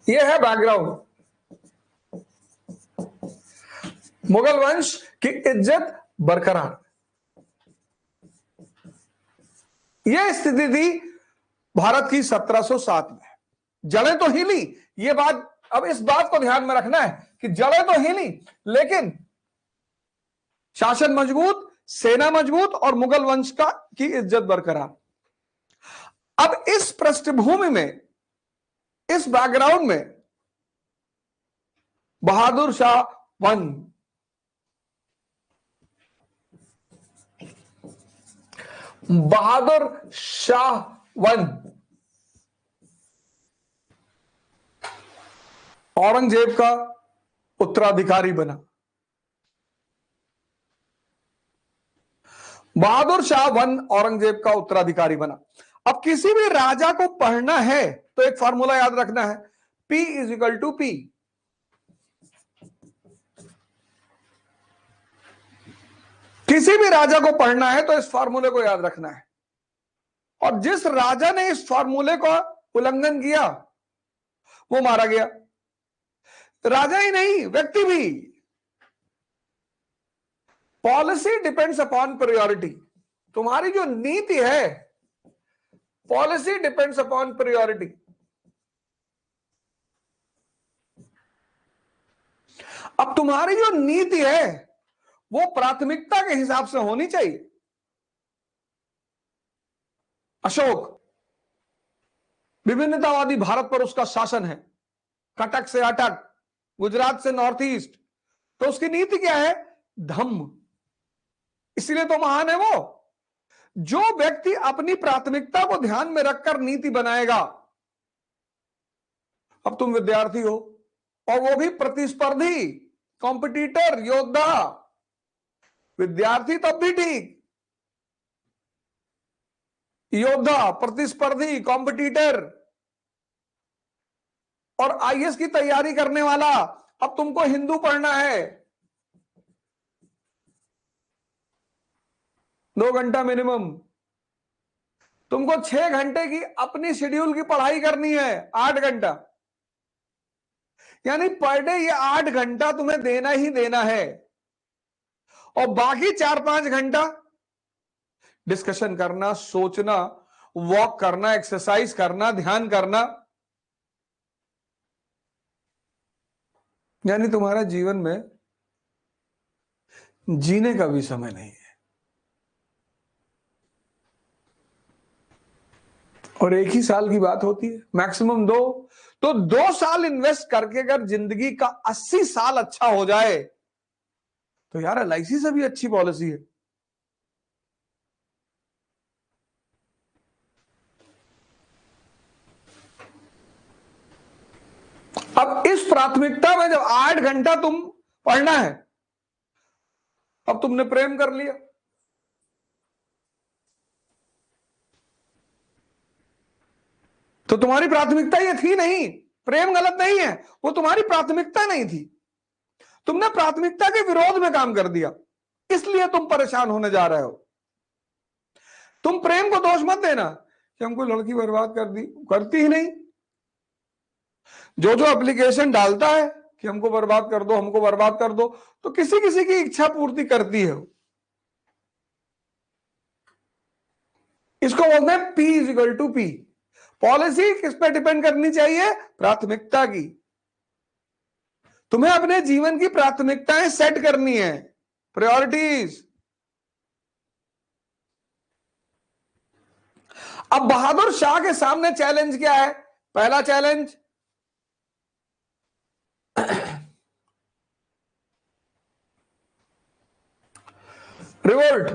यह है बैकग्राउंड। मुगल वंश की इज्जत बरकरार, यह स्थिति थी भारत की 1707 में। जड़ें तो हिली, यह बात, अब इस बात को ध्यान में रखना है कि जड़ें तो हिली लेकिन शासन मजबूत, सेना मजबूत और मुगल वंश की इज्जत बरकरार। अब इस पृष्ठभूमि में, इस बैकग्राउंड में बहादुर शाह वन, बहादुर शाह वन औरंगजेब का उत्तराधिकारी बना। बहादुर शाह वन औरंगजेब का उत्तराधिकारी बना। अब किसी भी राजा को पढ़ना है तो एक फार्मूला याद रखना है, P = P। किसी भी राजा को पढ़ना है तो इस फार्मूले को याद रखना है, और जिस राजा ने इस फार्मूले का उल्लंघन किया वो मारा गया। राजा ही नहीं, व्यक्ति भी। Policy depends upon priority. तुम्हारी जो नीति है, पॉलिसी डिपेंड्स अपॉन प्रायोरिटी। अब तुम्हारी जो नीति है वो प्राथमिकता के हिसाब से होनी चाहिए। अशोक, विभिन्नतावादी भारत पर उसका शासन है, कटक से अटक, गुजरात से नॉर्थ ईस्ट, तो उसकी नीति क्या है? धम्म। इसलिए तो महान है वो। जो व्यक्ति अपनी प्राथमिकता को ध्यान में रखकर नीति बनाएगा, अब तुम विद्यार्थी हो और वो भी प्रतिस्पर्धी, कॉम्पिटिटर, योद्धा, विद्यार्थी तब भी ठीक, योद्धा, प्रतिस्पर्धी, कॉम्पिटिटर और आईएएस की तैयारी करने वाला। अब तुमको हिंदू पढ़ना है, 2 घंटा मिनिमम। तुमको 6 घंटे की अपनी शेड्यूल की पढ़ाई करनी है, 8 घंटा, यानी पर डे ये 8 घंटा तुम्हें देना ही देना है, और बाकी 4-5 घंटा डिस्कशन करना, सोचना, वॉक करना, एक्सरसाइज करना, ध्यान करना। यानी तुम्हारा जीवन में जीने का भी समय नहीं है। और एक ही साल की बात होती है, मैक्सिमम 2, तो 2 साल इन्वेस्ट करके अगर जिंदगी का 80 साल अच्छा हो जाए तो यार एलआईसी से भी अच्छी पॉलिसी है। प्राथमिकता में जब 8 घंटा तुम पढ़ना है, अब तुमने प्रेम कर लिया, तो तुम्हारी प्राथमिकता ये थी नहीं। प्रेम गलत नहीं है, वो तुम्हारी प्राथमिकता नहीं थी। तुमने प्राथमिकता के विरोध में काम कर दिया, इसलिए तुम परेशान होने जा रहे हो। तुम प्रेम को दोष मत देना कि हमको लड़की बर्बाद कर दी, करती ही नहीं। जो जो एप्लीकेशन डालता है कि हमको बर्बाद कर दो, हमको बर्बाद कर दो, तो किसी किसी की इच्छा पूर्ति करती है। इसको बोलते हैं P = P। पॉलिसी किस पे डिपेंड करनी चाहिए? प्राथमिकता की। तुम्हें अपने जीवन की प्राथमिकताएं सेट करनी है, प्रायोरिटीज। अब बहादुर शाह के सामने चैलेंज क्या है? पहला challenge, revolt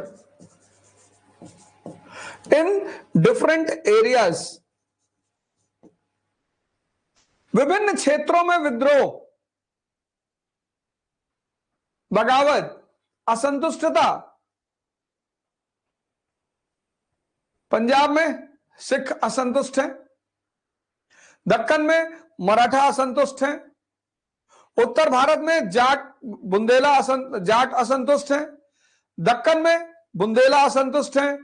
in different areas, विभिन्न क्षेत्रों में विद्रोह, बगावत, असंतुष्टता। पंजाब में सिख असंतुष्ट हैं, दक्कन में मराठा असंतुष्ट हैं, उत्तर भारत में जाट असंतुष्ट हैं, दक्कन में बुंदेला असंतुष्ट हैं,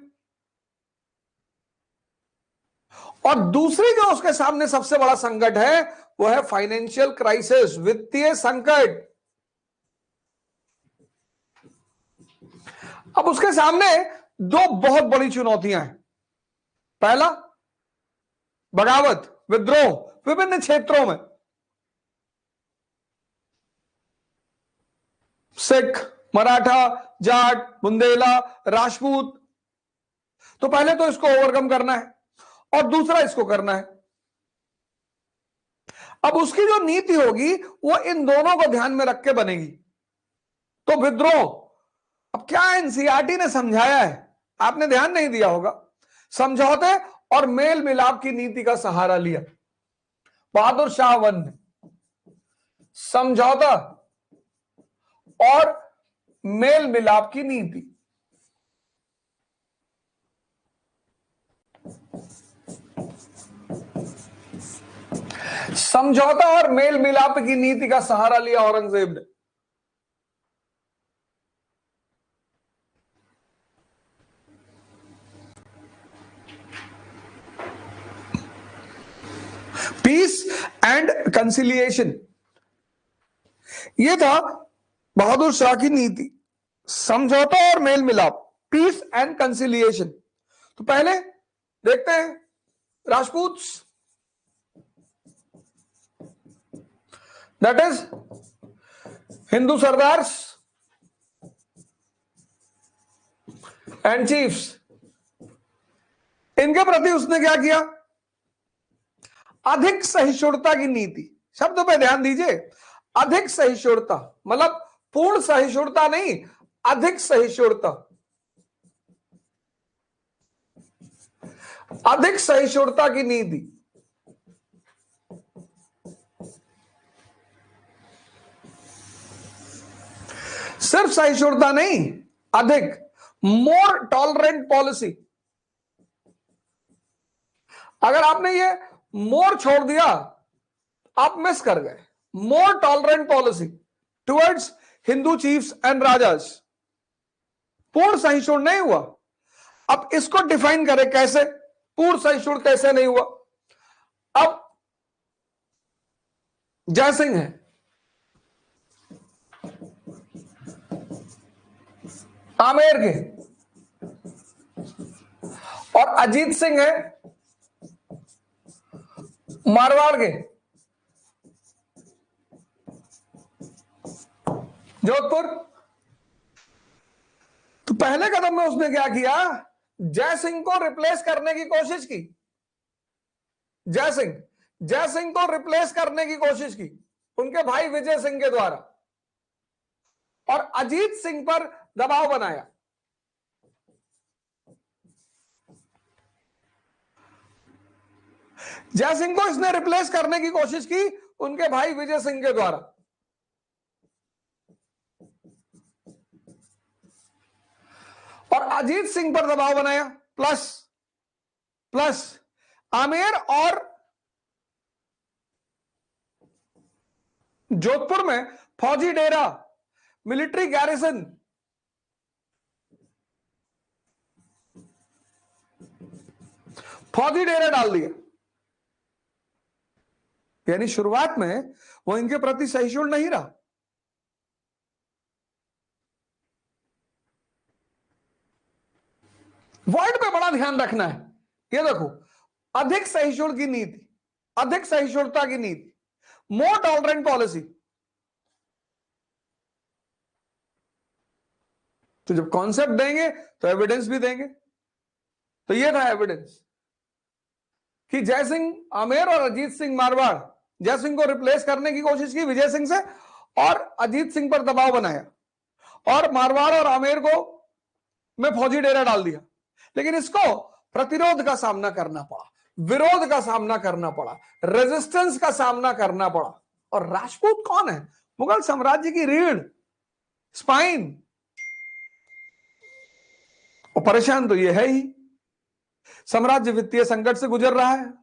और दूसरी जो उसके सामने सबसे बड़ा संकट है वो है फाइनेंशियल क्राइसिस, वित्तीय संकट। अब उसके सामने दो बहुत बड़ी चुनौतियां हैं। पहला, बगावत, विद्रोह विभिन्न क्षेत्रों में, सिख, मराठा, जाट, बुंदेला, राजपूत। तो पहले तो इसको ओवरकम करना है और दूसरा इसको करना है। अब उसकी जो नीति होगी वो इन दोनों को ध्यान में रख के बनेगी। तो विद्रोह, अब क्या एनसीईआरटी ने समझाया है, आपने ध्यान नहीं दिया होगा। समझौते और मेल मिलाप की नीति का सहारा लिया बहादुर शाह वन ने। समझौता और मेल मिलाप की नीति। समझौता और मेल मिलाप की नीति का सहारा लिया औरंगजेब ने। पीस एंड कंसिलिएशन, यह था बहादुर शाह की नीति। समझौता और मेल मिलाप, पीस एंड कंसिलिएशन। तो पहले देखते हैं Rajput, that is Hindu sardars and chiefs. इनके प्रति उसने क्या किया? अधिक सहिष्णुता की नीति। शब्दों पे ध्यान दीजिए, अधिक सहिष्णुता मतलब पूर्ण सहिष्णुता नहीं, अधिक सहिष्णुता। अधिक सहिष्णुता की नीति। सिर्फ सहिष्णुता नहीं, अधिक, मोर टॉलरेंट पॉलिसी। अगर आपने ये मोर छोड़ दिया आप मिस कर गए। More tolerant policy towards Hindu chiefs and rajas. पूर्ण सहिष्णु नहीं हुआ। अब इसको डिफाइन करें कैसे, पूर्ण सहिष्णु कैसे नहीं हुआ? अब जयसिंह है, आमेर के, और अजीत सिंह है मारवाड़ के, जोधपुर। तो पहले कदम में उसने क्या किया? जय सिंह को रिप्लेस करने की कोशिश की। जय सिंह को रिप्लेस करने की कोशिश की उनके भाई विजय सिंह के द्वारा, और अजीत सिंह पर दबाव बनाया। जय सिंह को इसने रिप्लेस करने की कोशिश की उनके भाई विजय सिंह के द्वारा। और अजीत सिंह पर दबाव बनाया, प्लस आमेर और जोधपुर में फौजी डेरा, मिलिट्री गैरिसन, फौजी डेरा डाल दिया। यानी शुरुआत में वो इनके प्रति सहिष्णु नहीं रहा। वर्ड पे बड़ा ध्यान रखना है। ये देखो, अधिक सहिष्णु की नीति, अधिक सहिष्णुता की नीति, मोर टॉलरेंट पॉलिसी। तो जब कॉन्सेप्ट देंगे तो एविडेंस भी देंगे। तो ये था एविडेंस कि जयसिंह आमेर और अजीत सिंह मारवाड़, जयसिंह को रिप्लेस करने की कोशिश की विजय सिंह से और अजीत सिंह पर दबाव बनाया और मारवाड़ और आमेर को में फौजी डेरा डाल दिया। लेकिन इसको प्रतिरोध का सामना करना पड़ा, विरोध का सामना करना पड़ा, रेजिस्टेंस का सामना करना पड़ा। और राजपूत कौन है? मुगल साम्राज्य की रीढ़, स्पाइन। और परेशान तो ये है ही, साम्राज्य वित्तीय संकट से गुजर रहा है,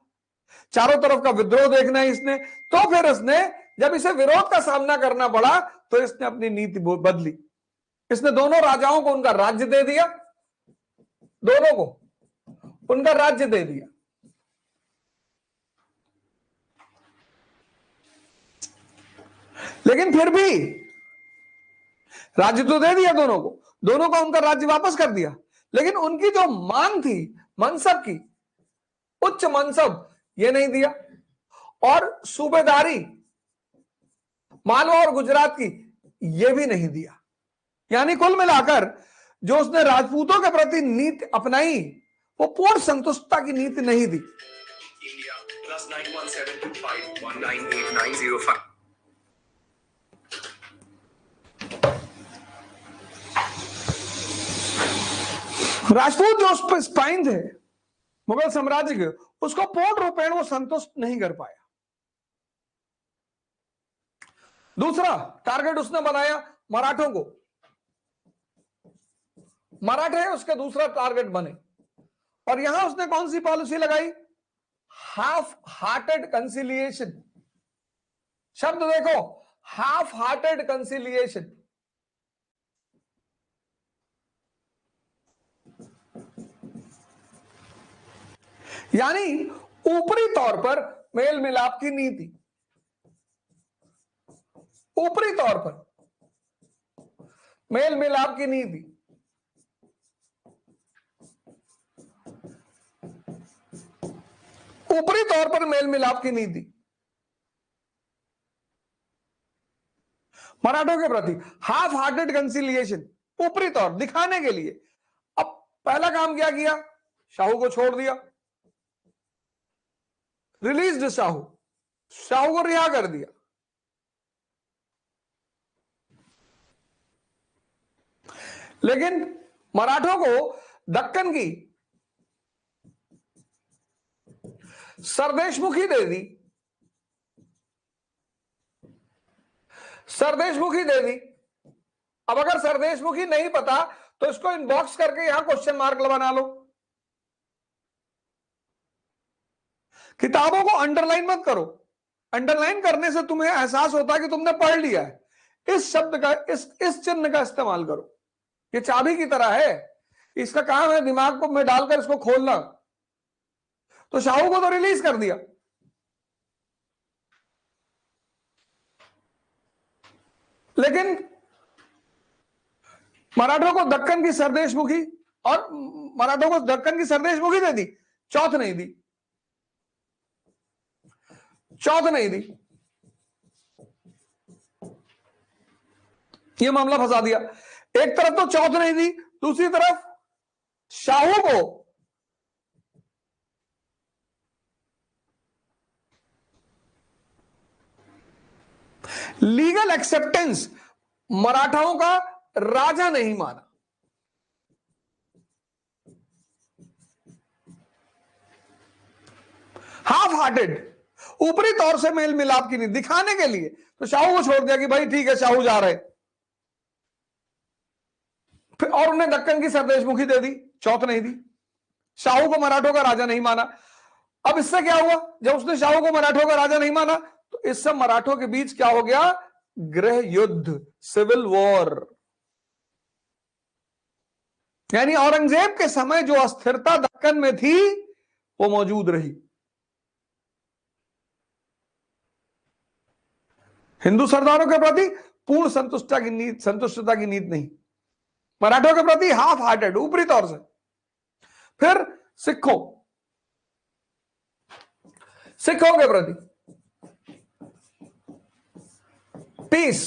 चारों तरफ का विद्रोह देखना है इसने। तो फिर इसने जब इसे विरोध का सामना करना पड़ा तो इसने अपनी नीति बदली। इसने दोनों राजाओं को उनका राज्य दे दिया, दोनों को उनका राज्य दे दिया। लेकिन फिर भी राज्य तो दे दिया दोनों को, दोनों का उनका राज्य वापस कर दिया। लेकिन उनकी जो मांग थी मनसब की, उच्च मनसब, ये नहीं दिया। और सूबेदारी मालवा और गुजरात की, ये भी नहीं दिया। यानी कुल मिलाकर जो उसने राजपूतों के प्रति नीति अपनाई वो पूर्ण संतुष्टता की नीति नहीं दी। राजपूत जो स्पाइन थे मुगल साम्राज्य के, उसको पूर्ण रूपेण वो संतुष्ट नहीं कर पाया। दूसरा टारगेट उसने बनाया मराठों को, मराठे उसके दूसरा टारगेट बने। और यहां उसने कौन सी पॉलिसी लगाई? Half hearted conciliation. शब्द देखो, हाफ हार्टेड कंसिलिएशन। यानी ऊपरी तौर पर मेल मिलाप की नीति, ऊपरी तौर पर मेल मिलाप की नीति। ऊपरी तौर पर मेल मिलाप की नीति मराठों के प्रति, हाफ हार्टेड कंसिलिएशन, ऊपरी तौर दिखाने के लिए। अब पहला काम क्या किया? शाहू को छोड़ दिया, रिलीज शाहू, शाहू को रिहा कर दिया। लेकिन मराठों को दक्कन की सरदेशमुखी दे दी, सरदेशमुखी दे दी। अब अगर सरदेशमुखी नहीं पता तो इसको इनबॉक्स करके यहां क्वेश्चन मार्क बना लो। किताबों को अंडरलाइन मत करो, अंडरलाइन करने से तुम्हें एहसास होता है कि तुमने पढ़ लिया है। इस शब्द का, इस चिन्ह का इस्तेमाल करो, ये चाबी की तरह है, इसका काम है दिमाग को में डालकर इसको खोलना। तो शाहू को तो रिलीज कर दिया, लेकिन मराठों को दक्कन की सरदेशमुखी, और मराठों को दक्कन की सरदेशमुखी दे दी, चौथ नहीं दी, चौथ नहीं दी। यह मामला फंसा दिया। एक तरफ तो चौथ नहीं दी, दूसरी तरफ शाहू को लीगल एक्सेप्टेंस मराठाओं का राजा नहीं माना। हाफ हार्टेड, ऊपरी तौर से मेल मिलाप की नीति दिखाने के लिए। तो शाहू को छोड़ दिया कि भाई ठीक है शाहू जा रहे, फिर और उन्हें दक्कन की सरदेशमुखी दे दी, चौथ नहीं दी। शाहू को मराठों का राजा नहीं माना। अब इससे क्या हुआ, जब उसने शाहू को मराठों का राजा नहीं माना तो इससे मराठों के बीच क्या हो गया, गृह युद्ध, सिविल वॉर। यानी औरंगजेब के समय जो अस्थिरता दक्कन में थी वो मौजूद रही। हिंदू सरदारों के प्रति पूर्ण संतुष्टता की नीति नहीं, मराठों के प्रति हाफ हार्टेड, ऊपरी तौर से। फिर सिखों के प्रति पीस,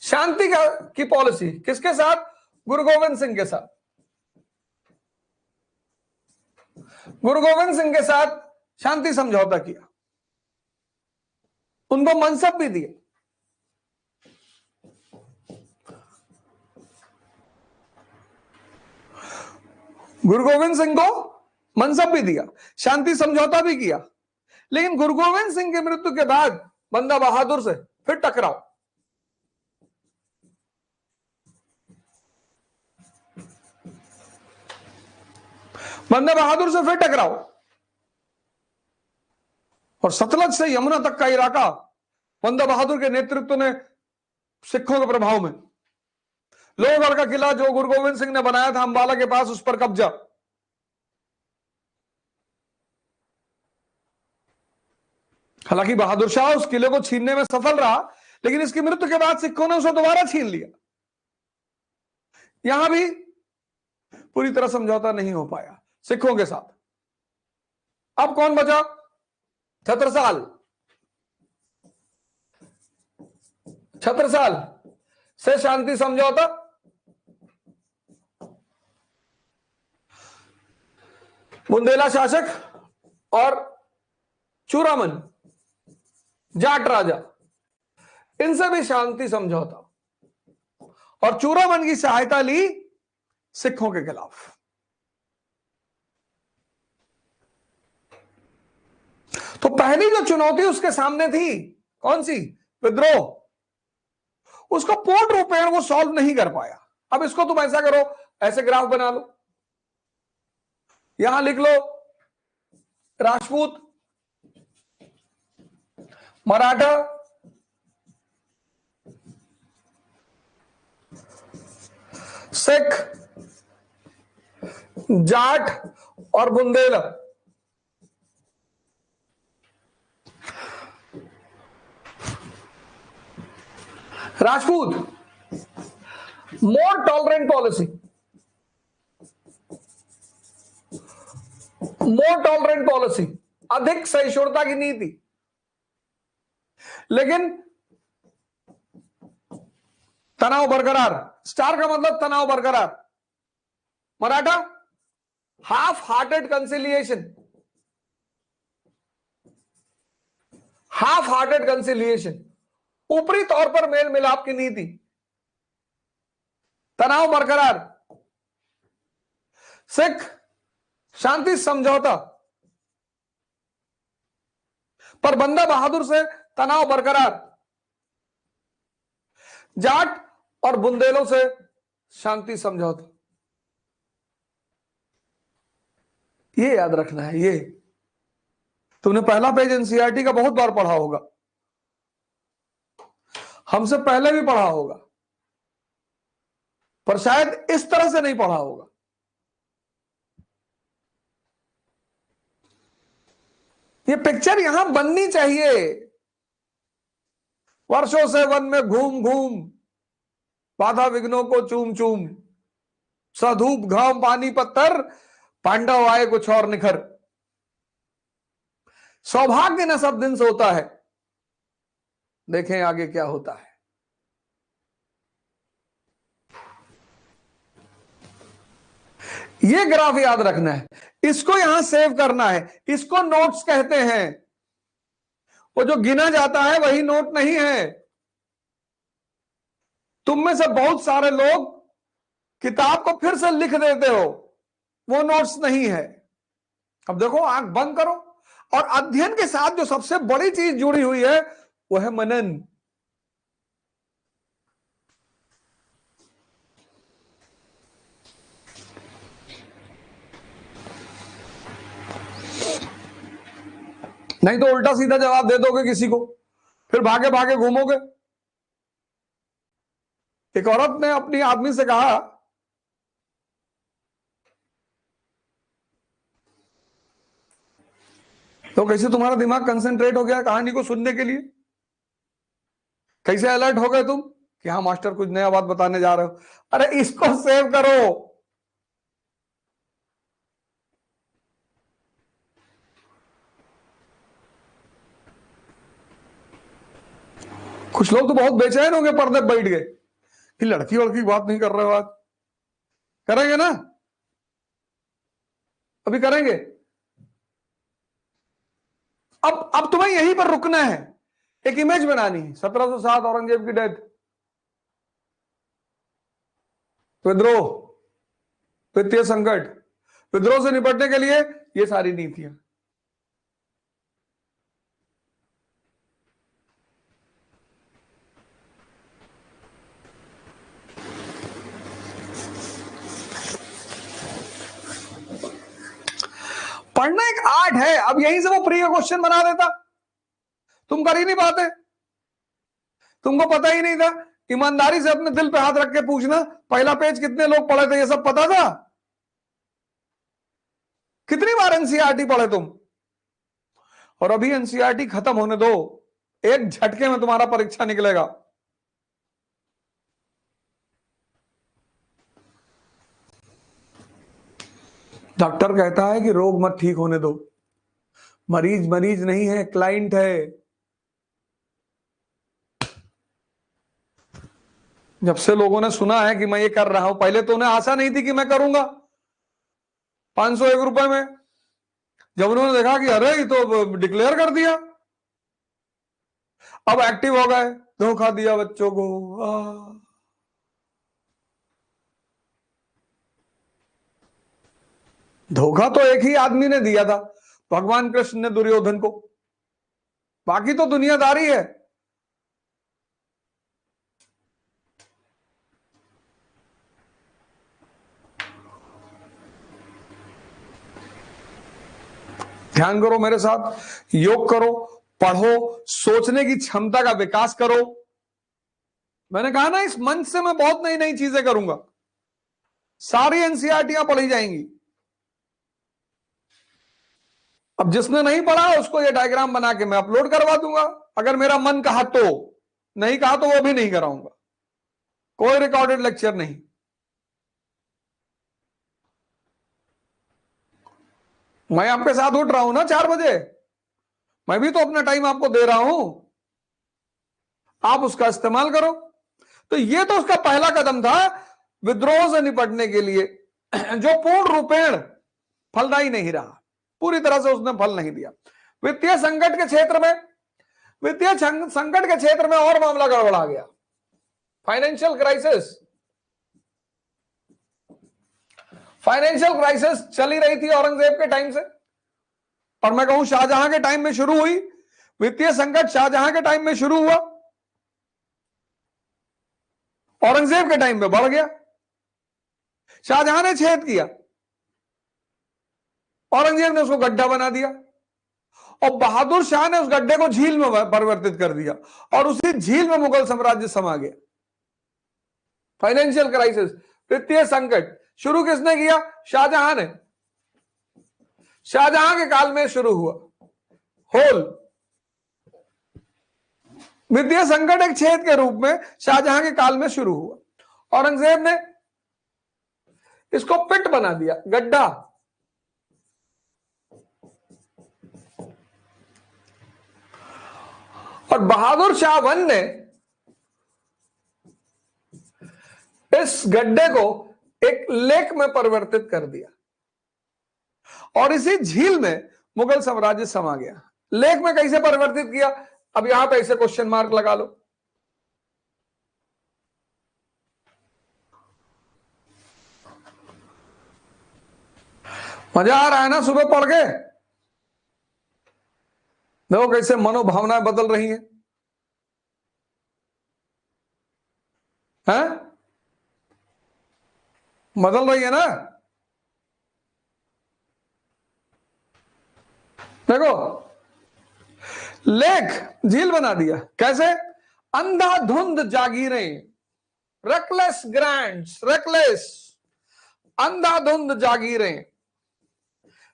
शांति की पॉलिसी, किसके साथ, गुरु गोविंद सिंह के साथ। गुरु गोविंद सिंह के साथ शांति समझौता किया, उनको मनसब भी दिए। गुरु गोविंद सिंह को मनसब भी दिया, शांति समझौता भी किया। लेकिन गुरु गोविंद सिंह की मृत्यु के बाद बंदा बहादुर से फिर टकराव। बंदा बहादुर से फिर टकराव, और सतलज से यमुना तक का इलाका बंदा बहादुर के नेतृत्व ने सिखों के प्रभाव में, लोहगढ़ का किला जो गुरु गोविंद सिंह ने बनाया था अंबाला के पास, उस पर कब्जा। हालांकि बहादुर शाह उस किले को छीनने में सफल रहा, लेकिन इसकी मृत्यु के बाद सिखों ने उसे दोबारा छीन लिया। यहां भी पूरी तरह समझौता नहीं हो पाया सिखों के साथ। अब कौन बचा, छत्रसाल। छत्रसाल से शांति समझौता, बुंदेला शासक और चूड़ामन जाट राजा, इनसे भी शांति समझौता, और चूड़ामन की सहायता ली सिखों के खिलाफ। तो पहली जो चुनौती उसके सामने थी, कौन सी, विद्रोह, उसको पूर्ण रूपेण वो सॉल्व नहीं कर पाया। अब इसको तुम ऐसा करो, ऐसे ग्राफ बना लो, यहां लिख लो राजपूत, मराठा, सिख, जाट और Bundela. Rajput more tolerant policy, more tolerant policy, अधिक सहिष्णुता की नीति। लेकिन तनाव बरकरार, स्टार का मतलब तनाव बरकरार। Maratha half hearted conciliation, half hearted conciliation, ऊपरी तौर पर मेल मिलाप की नीति, तनाव बरकरार। सिख शांति समझौता, पर बंदा बहादुर से तनाव बरकरार। जाट और बुंदेलों से शांति समझौता। ये याद रखना है। ये तुमने पहला पेज एनसीईआरटी का बहुत बार पढ़ा होगा, हमसे पहले भी पढ़ा होगा, पर शायद इस तरह से नहीं पढ़ा होगा। ये पिक्चर यहां बननी चाहिए। वर्षों से वन में घूम घूम, बाधा विघ्नों को चूम चूम, सधूप घाम पानी पत्थर, पांडव आए कुछ और निखर। सौभाग्य न सब दिन सोता है, देखें आगे क्या होता है। ये ग्राफ याद रखना है, इसको यहां सेव करना है, इसको नोट्स कहते हैं। वो जो गिना जाता है वही नोट नहीं है। तुम में से बहुत सारे लोग किताब को फिर से लिख देते हो, वो नोट्स नहीं है। अब देखो, आंख बंद करो, और अध्ययन के साथ जो सबसे बड़ी चीज जुड़ी हुई है वो है मनन। नहीं तो उल्टा सीधा जवाब दे दोगे किसी को, फिर भागे भागे घूमोगे। एक औरत ने अपनी आदमी से कहा, तो कैसे तुम्हारा दिमाग कंसंट्रेट हो गया कहानी को सुनने के लिए, कैसे अलर्ट हो गए तुम कि हाँ मास्टर कुछ नया बात बताने जा रहे हो। अरे इसको सेव करो। कुछ लोग तो बहुत बेचैन हो गए, पर्दे बैठ गए कि लड़की वड़की की बात नहीं कर रहे हो, आज करेंगे ना, अभी करेंगे। अब तुम्हें यहीं पर रुकना है, एक इमेज बनानी है। 1707 औरंगजेब की डेथ, विद्रोह, वित्तीय संकट, विद्रोह से निपटने के लिए ये सारी नीतियां। पढ़ना एक आर्ट है। अब यहीं से वो प्री क्वेश्चन बना देता, तुम कर ही नहीं पाते, तुमको पता ही नहीं था। ईमानदारी से अपने दिल पे हाथ रख के पूछना, पहला पेज कितने लोग पढ़े थे, ये सब पता था? कितनी बार एनसीईआरटी पढ़े तुम? और अभी एनसीईआरटी खत्म होने दो, एक झटके में तुम्हारा परीक्षा निकलेगा। डॉक्टर कहता है कि रोग मत ठीक होने दो, मरीज मरीज नहीं है, क्लाइंट है। जब से लोगों ने सुना है कि मैं ये कर रहा हूं, पहले तो उन्हें आशा नहीं थी कि मैं करूंगा 501 रुपए में, जब उन्होंने देखा कि अरे ये तो डिक्लेयर कर दिया, अब एक्टिव हो गए। धोखा दिया बच्चों को। धोखा तो एक ही आदमी ने दिया था, भगवान कृष्ण ने दुर्योधन को, बाकी तो दुनियादारी है। ध्यान करो मेरे साथ, योग करो, पढ़ो, सोचने की क्षमता का विकास करो। मैंने कहा ना, इस मंच से मैं बहुत नई नई चीजें करूंगा, सारी एनसीईआरटीयां पढ़ी जाएंगी। अब जिसने नहीं पढ़ा उसको ये डायग्राम बना के मैं अपलोड करवा दूंगा, अगर मेरा मन कहा तो। नहीं कहा तो वो भी नहीं कराऊंगा, कोई रिकॉर्डेड लेक्चर नहीं। मैं आपके साथ उठ रहा हूं ना 4 बजे, मैं भी तो अपना टाइम आपको दे रहा हूं, आप उसका इस्तेमाल करो। तो ये तो उसका पहला कदम था विद्रोह से निपटने के लिए, जो पूर्ण रूपेण फलदायी नहीं रहा, पूरी तरह से उसने फल नहीं दिया। वित्तीय संकट के क्षेत्र में, वित्तीय संकट के क्षेत्र में और मामला गड़बड़ा गया। फाइनेंशियल क्राइसिस, फाइनेंशियल क्राइसिस चली रही थी औरंगजेब के टाइम से, और मैं कहूं शाहजहां के टाइम में शुरू हुई। वित्तीय संकट शाहजहां के टाइम में शुरू हुआ, औरंगजेब के टाइम में बढ़ गया। शाहजहां ने छेद किया, औरंगजेब ने उसको गड्ढा बना दिया, और बहादुर शाह ने उस गड्ढे को झील में परिवर्तित कर दिया, और उसी झील में मुगल साम्राज्य समा गया। फाइनेंशियल क्राइसिस, वित्तीय संकट शुरू किसने किया? शाहजहां ने। शाहजहां के काल में शुरू हुआ होल वित्तीय संकट, एक छेद के रूप में शाहजहां के काल में शुरू हुआ। औरंगजेब ने इसको पिट बना दिया, गड्ढा। और बहादुर शाह वन ने इस गड्ढे को एक लेक में परिवर्तित कर दिया, और इसी झील में मुगल साम्राज्य समा गया। लेक में कैसे परिवर्तित किया? अब यहां पे ऐसे क्वेश्चन मार्क लगा लो। मजा आ रहा है ना सुबह पढ़ के? देखो कैसे मनोभावनाएं बदल रही हैं, हैं? बदल रही है ना। देखो लेक झील बना दिया, कैसे? अंधाधुंध जागीरें, रेकलेस ग्रांट्स, रेकलेस, अंधाधुंध जागीरें,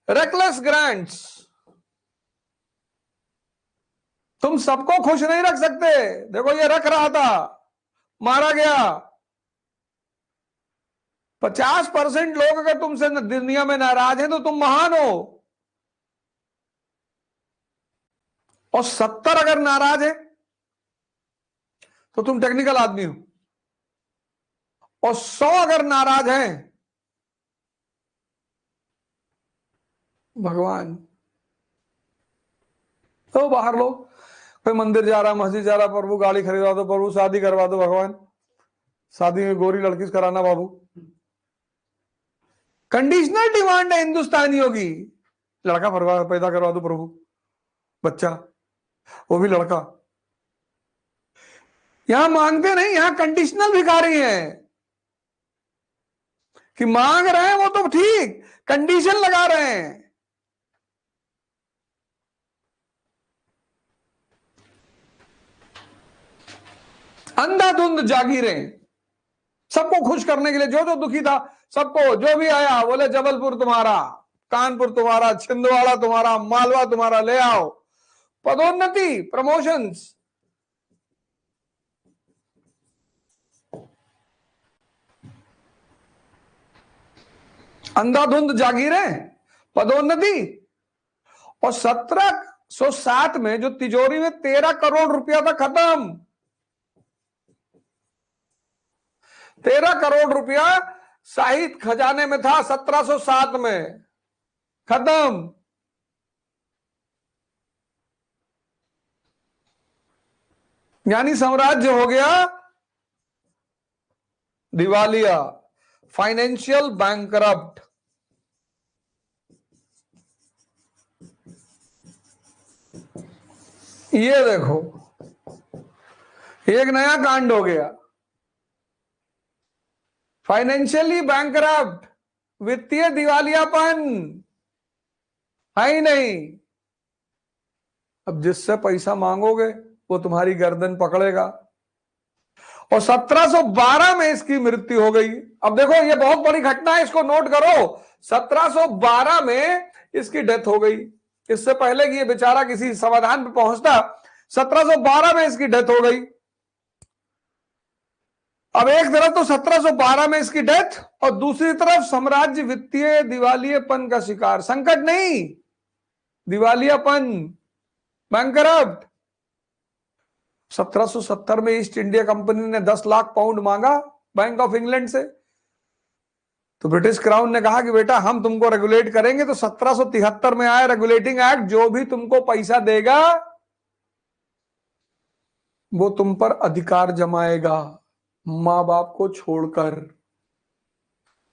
रेकलेस ग्रांट्स। तुम सबको खुश नहीं रख सकते। देखो ये रख रहा था, मारा गया। 50% लोग अगर तुमसे दुनिया में नाराज हैं तो तुम महान हो, और 70 अगर नाराज है तो तुम टेक्निकल आदमी हो, और 100 अगर नाराज हैं, भगवान। तो बाहर लो, कोई मंदिर जा रहा, मस्जिद जा रहा, प्रभु गाड़ी खरीदवा दो, प्रभु शादी करवा दो, भगवान शादी में गोरी लड़की से कराना बाबू। कंडीशनल डिमांड है हिंदुस्तानियों की। लड़का पैदा करवा दो प्रभु, बच्चा, वो भी लड़का। यहां मांगते नहीं, यहां कंडीशनल भिखारी हैं कि मांग रहे हैं वो तो ठीक, कंडीशन लगा रहे हैं। अंधाधुंध जागीरें, सबको खुश करने के लिए, जो जो दुखी था सबको, जो भी आया बोले जबलपुर तुम्हारा, कानपुर तुम्हारा, छिंदवाड़ा तुम्हारा, मालवा तुम्हारा, ले आओ। पदोन्नति, प्रमोशंस। अंधाधुंध जागीरें, पदोन्नति। और 1707 में जो तिजोरी में 13 करोड़ रुपया था, खत्म। 13 करोड़ रुपया साहित्य खजाने में था 1707 में, खत्म। यानी साम्राज्य हो गया दिवालिया, फाइनेंशियल बैंकरप्ट। ये देखो एक नया कांड हो गया, फाइनेंशियली बैंकरप्ट, वित्तीय दिवालियापन है ही नहीं। अब जिससे पैसा मांगोगे वो तुम्हारी गर्दन पकड़ेगा। और 1712 में इसकी मृत्यु हो गई। अब देखो ये बहुत बड़ी घटना है, इसको नोट करो। 1712 में इसकी डेथ हो गई। इससे पहले कि ये बेचारा किसी समाधान पे पहुंचता, 1712 में इसकी डेथ हो गई। अब एक तरफ तो 1712 में इसकी डेथ, और दूसरी तरफ साम्राज्य वित्तीय दिवालियेपन का शिकार। संकट नहीं, दिवालियापन, बैंकरप्ट। 1770 में ईस्ट इंडिया कंपनी ने 10 लाख पाउंड मांगा बैंक ऑफ इंग्लैंड से, तो ब्रिटिश क्राउन ने कहा कि बेटा हम तुमको रेगुलेट करेंगे। तो 1773 में आया रेगुलेटिंग एक्ट, जो भी तुमको पैसा देगा वो तुम पर अधिकार जमाएगा, मां बाप को छोड़कर।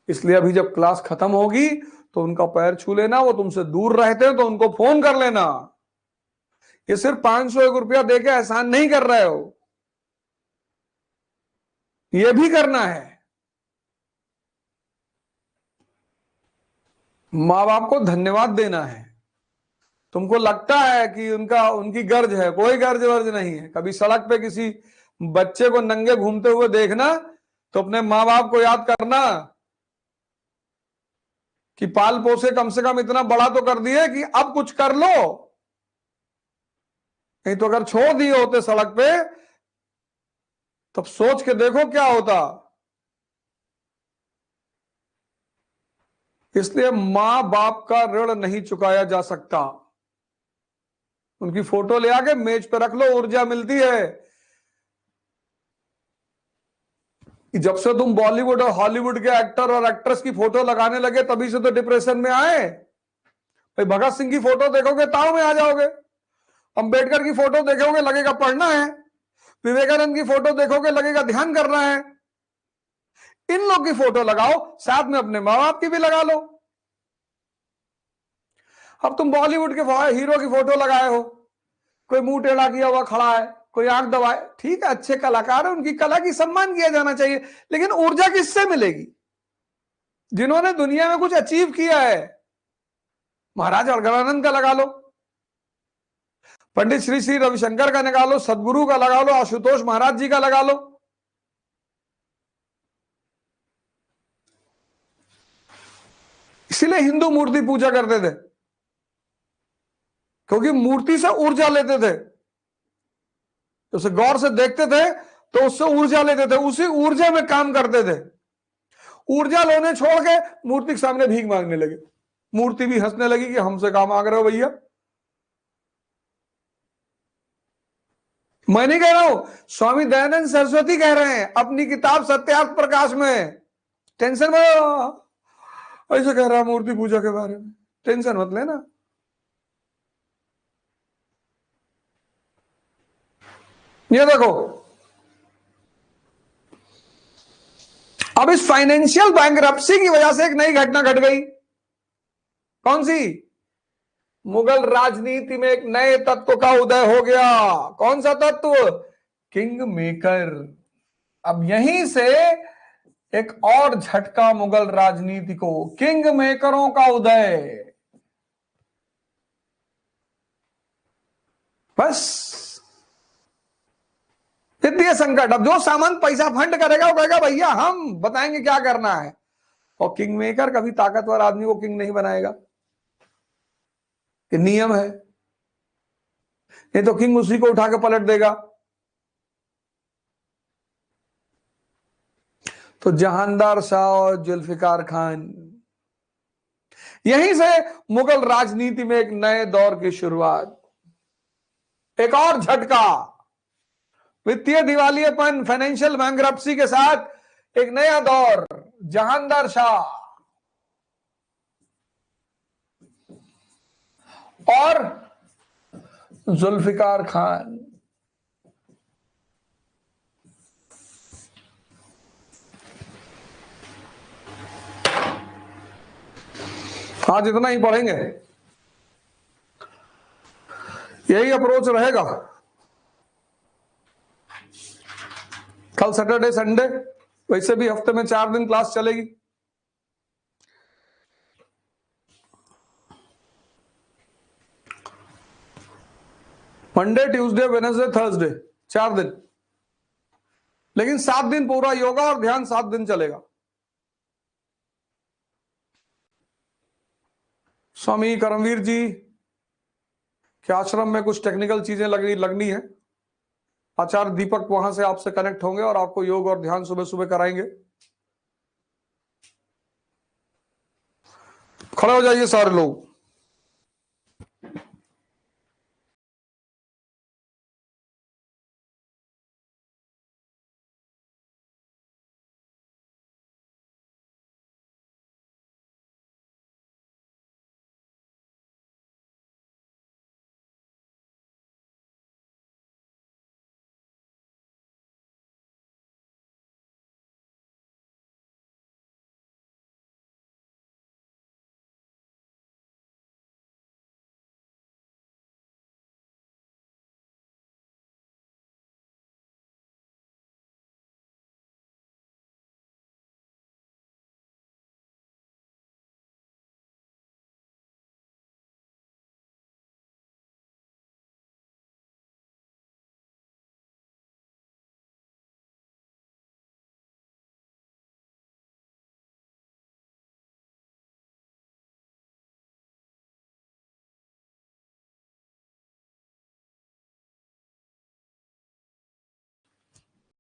इसलिए अभी जब क्लास खत्म होगी तो उनका पैर छू लेना, वो तुमसे दूर रहते हैं तो उनको फोन कर लेना। ये सिर्फ 501 रुपया देके एहसान नहीं कर रहे हो, ये भी करना है। मां बाप को धन्यवाद देना है। तुमको लगता है कि उनकी गर्ज है, कोई गर्ज वर्ज नहीं है। कभी सड़क पे किसी बच्चे को नंगे घूमते हुए देखना तो अपने मां बाप को याद करना कि पाल पोसे कम से कम इतना बड़ा तो कर दिए कि अब कुछ कर लो। नहीं तो अगर छोड़ दिए होते सड़क पे तब सोच के देखो क्या होता। इसलिए मां बाप का ऋण नहीं चुकाया जा सकता। उनकी फोटो ले आके मेज पे रख लो, ऊर्जा मिलती है। जब से तुम बॉलीवुड और हॉलीवुड के एक्टर और एक्ट्रेस की फोटो लगाने लगे तभी से तो डिप्रेशन में आए। भाई भगत सिंह की फोटो देखोगे ताव में आ जाओगे, अंबेडकर की फोटो देखोगे लगेगा पढ़ना है, विवेकानंद की फोटो देखोगे लगेगा ध्यान करना है। इन लोग की फोटो लगाओ, साथ में अपने मां बाप की भी लगा लो। अब तुम बॉलीवुड के हीरो की फोटो लगाए हो, कोई मुंह टेढ़ा किया हुआ खड़ा है, कोई आंख दबाए, ठीक है, अच्छे कलाकार है, उनकी कला की सम्मान किया जाना चाहिए, लेकिन ऊर्जा किससे मिलेगी? जिन्होंने दुनिया में कुछ अचीव किया है। महाराज अड़गड़ानंद का लगा लो, पंडित श्री श्री रविशंकर का लगा लो, सदगुरु का लगा लो, आशुतोष महाराज जी का लगा लो। इसीलिए हिंदू मूर्ति पूजा करते थे, क्योंकि मूर्ति से ऊर्जा लेते थे, उसे गौर से देखते थे तो उससे ऊर्जा लेते थे, उसी ऊर्जा में काम करते थे। ऊर्जा लेने छोड़ के मूर्ति के सामने भीख मांगने लगे, मूर्ति भी हंसने लगी कि हमसे काम मांग रहे हो भैया। मैं नहीं कह रहा हूं, स्वामी दयानंद सरस्वती कह रहे हैं अपनी किताब सत्यार्थ प्रकाश में। टेंशन मत, ऐसे कह रहा है मूर्ति पूजा के बारे में, टेंशन मत लेना। ये देखो, अब इस फाइनेंशियल बैंकरप्सी की वजह से एक नई घटना घट गई। कौन सी? मुगल राजनीति में एक नए तत्व का उदय हो गया। कौन सा तत्व? King maker. अब यहीं से एक और झटका मुगल राजनीति को, किंग मेकरों का उदय। बस वित्तीय संकट। अब जो सामान पैसा फंड करेगा वो कहेगा भैया हम बताएंगे क्या करना है, और किंग मेकर कभी ताकतवर आदमी को किंग नहीं बनाएगा, ये नियम है, नहीं तो किंग उसी को उठा के पलट देगा। तो जहांदार शाह और जुल्फिकार खान, यहीं से मुगल राजनीति में एक नए दौर की शुरुआत, एक और झटका। वित्तीय दिवालियेपन, फाइनेंशियल बैंकरप्सी के साथ एक नया दौर, जहांदार शाह और जुल्फिकार खान। आज इतना ही पढ़ेंगे, यही अप्रोच रहेगा। कल सैटरडे संडे, वैसे भी हफ्ते में 4 दिन क्लास चलेगी। मंडे, ट्यूसडे, वेडनेसडे, थर्सडे, 4 दिन, लेकिन 7 दिन पूरा योगा और ध्यान 7 दिन चलेगा। स्वामी करमवीर जी के आश्रम में कुछ टेक्निकल चीजें लगनी है। आचार्य दीपक वहां से आपसे कनेक्ट होंगे और आपको योग और ध्यान सुबह सुबह कराएंगे। खड़े हो जाइए सारे लोग।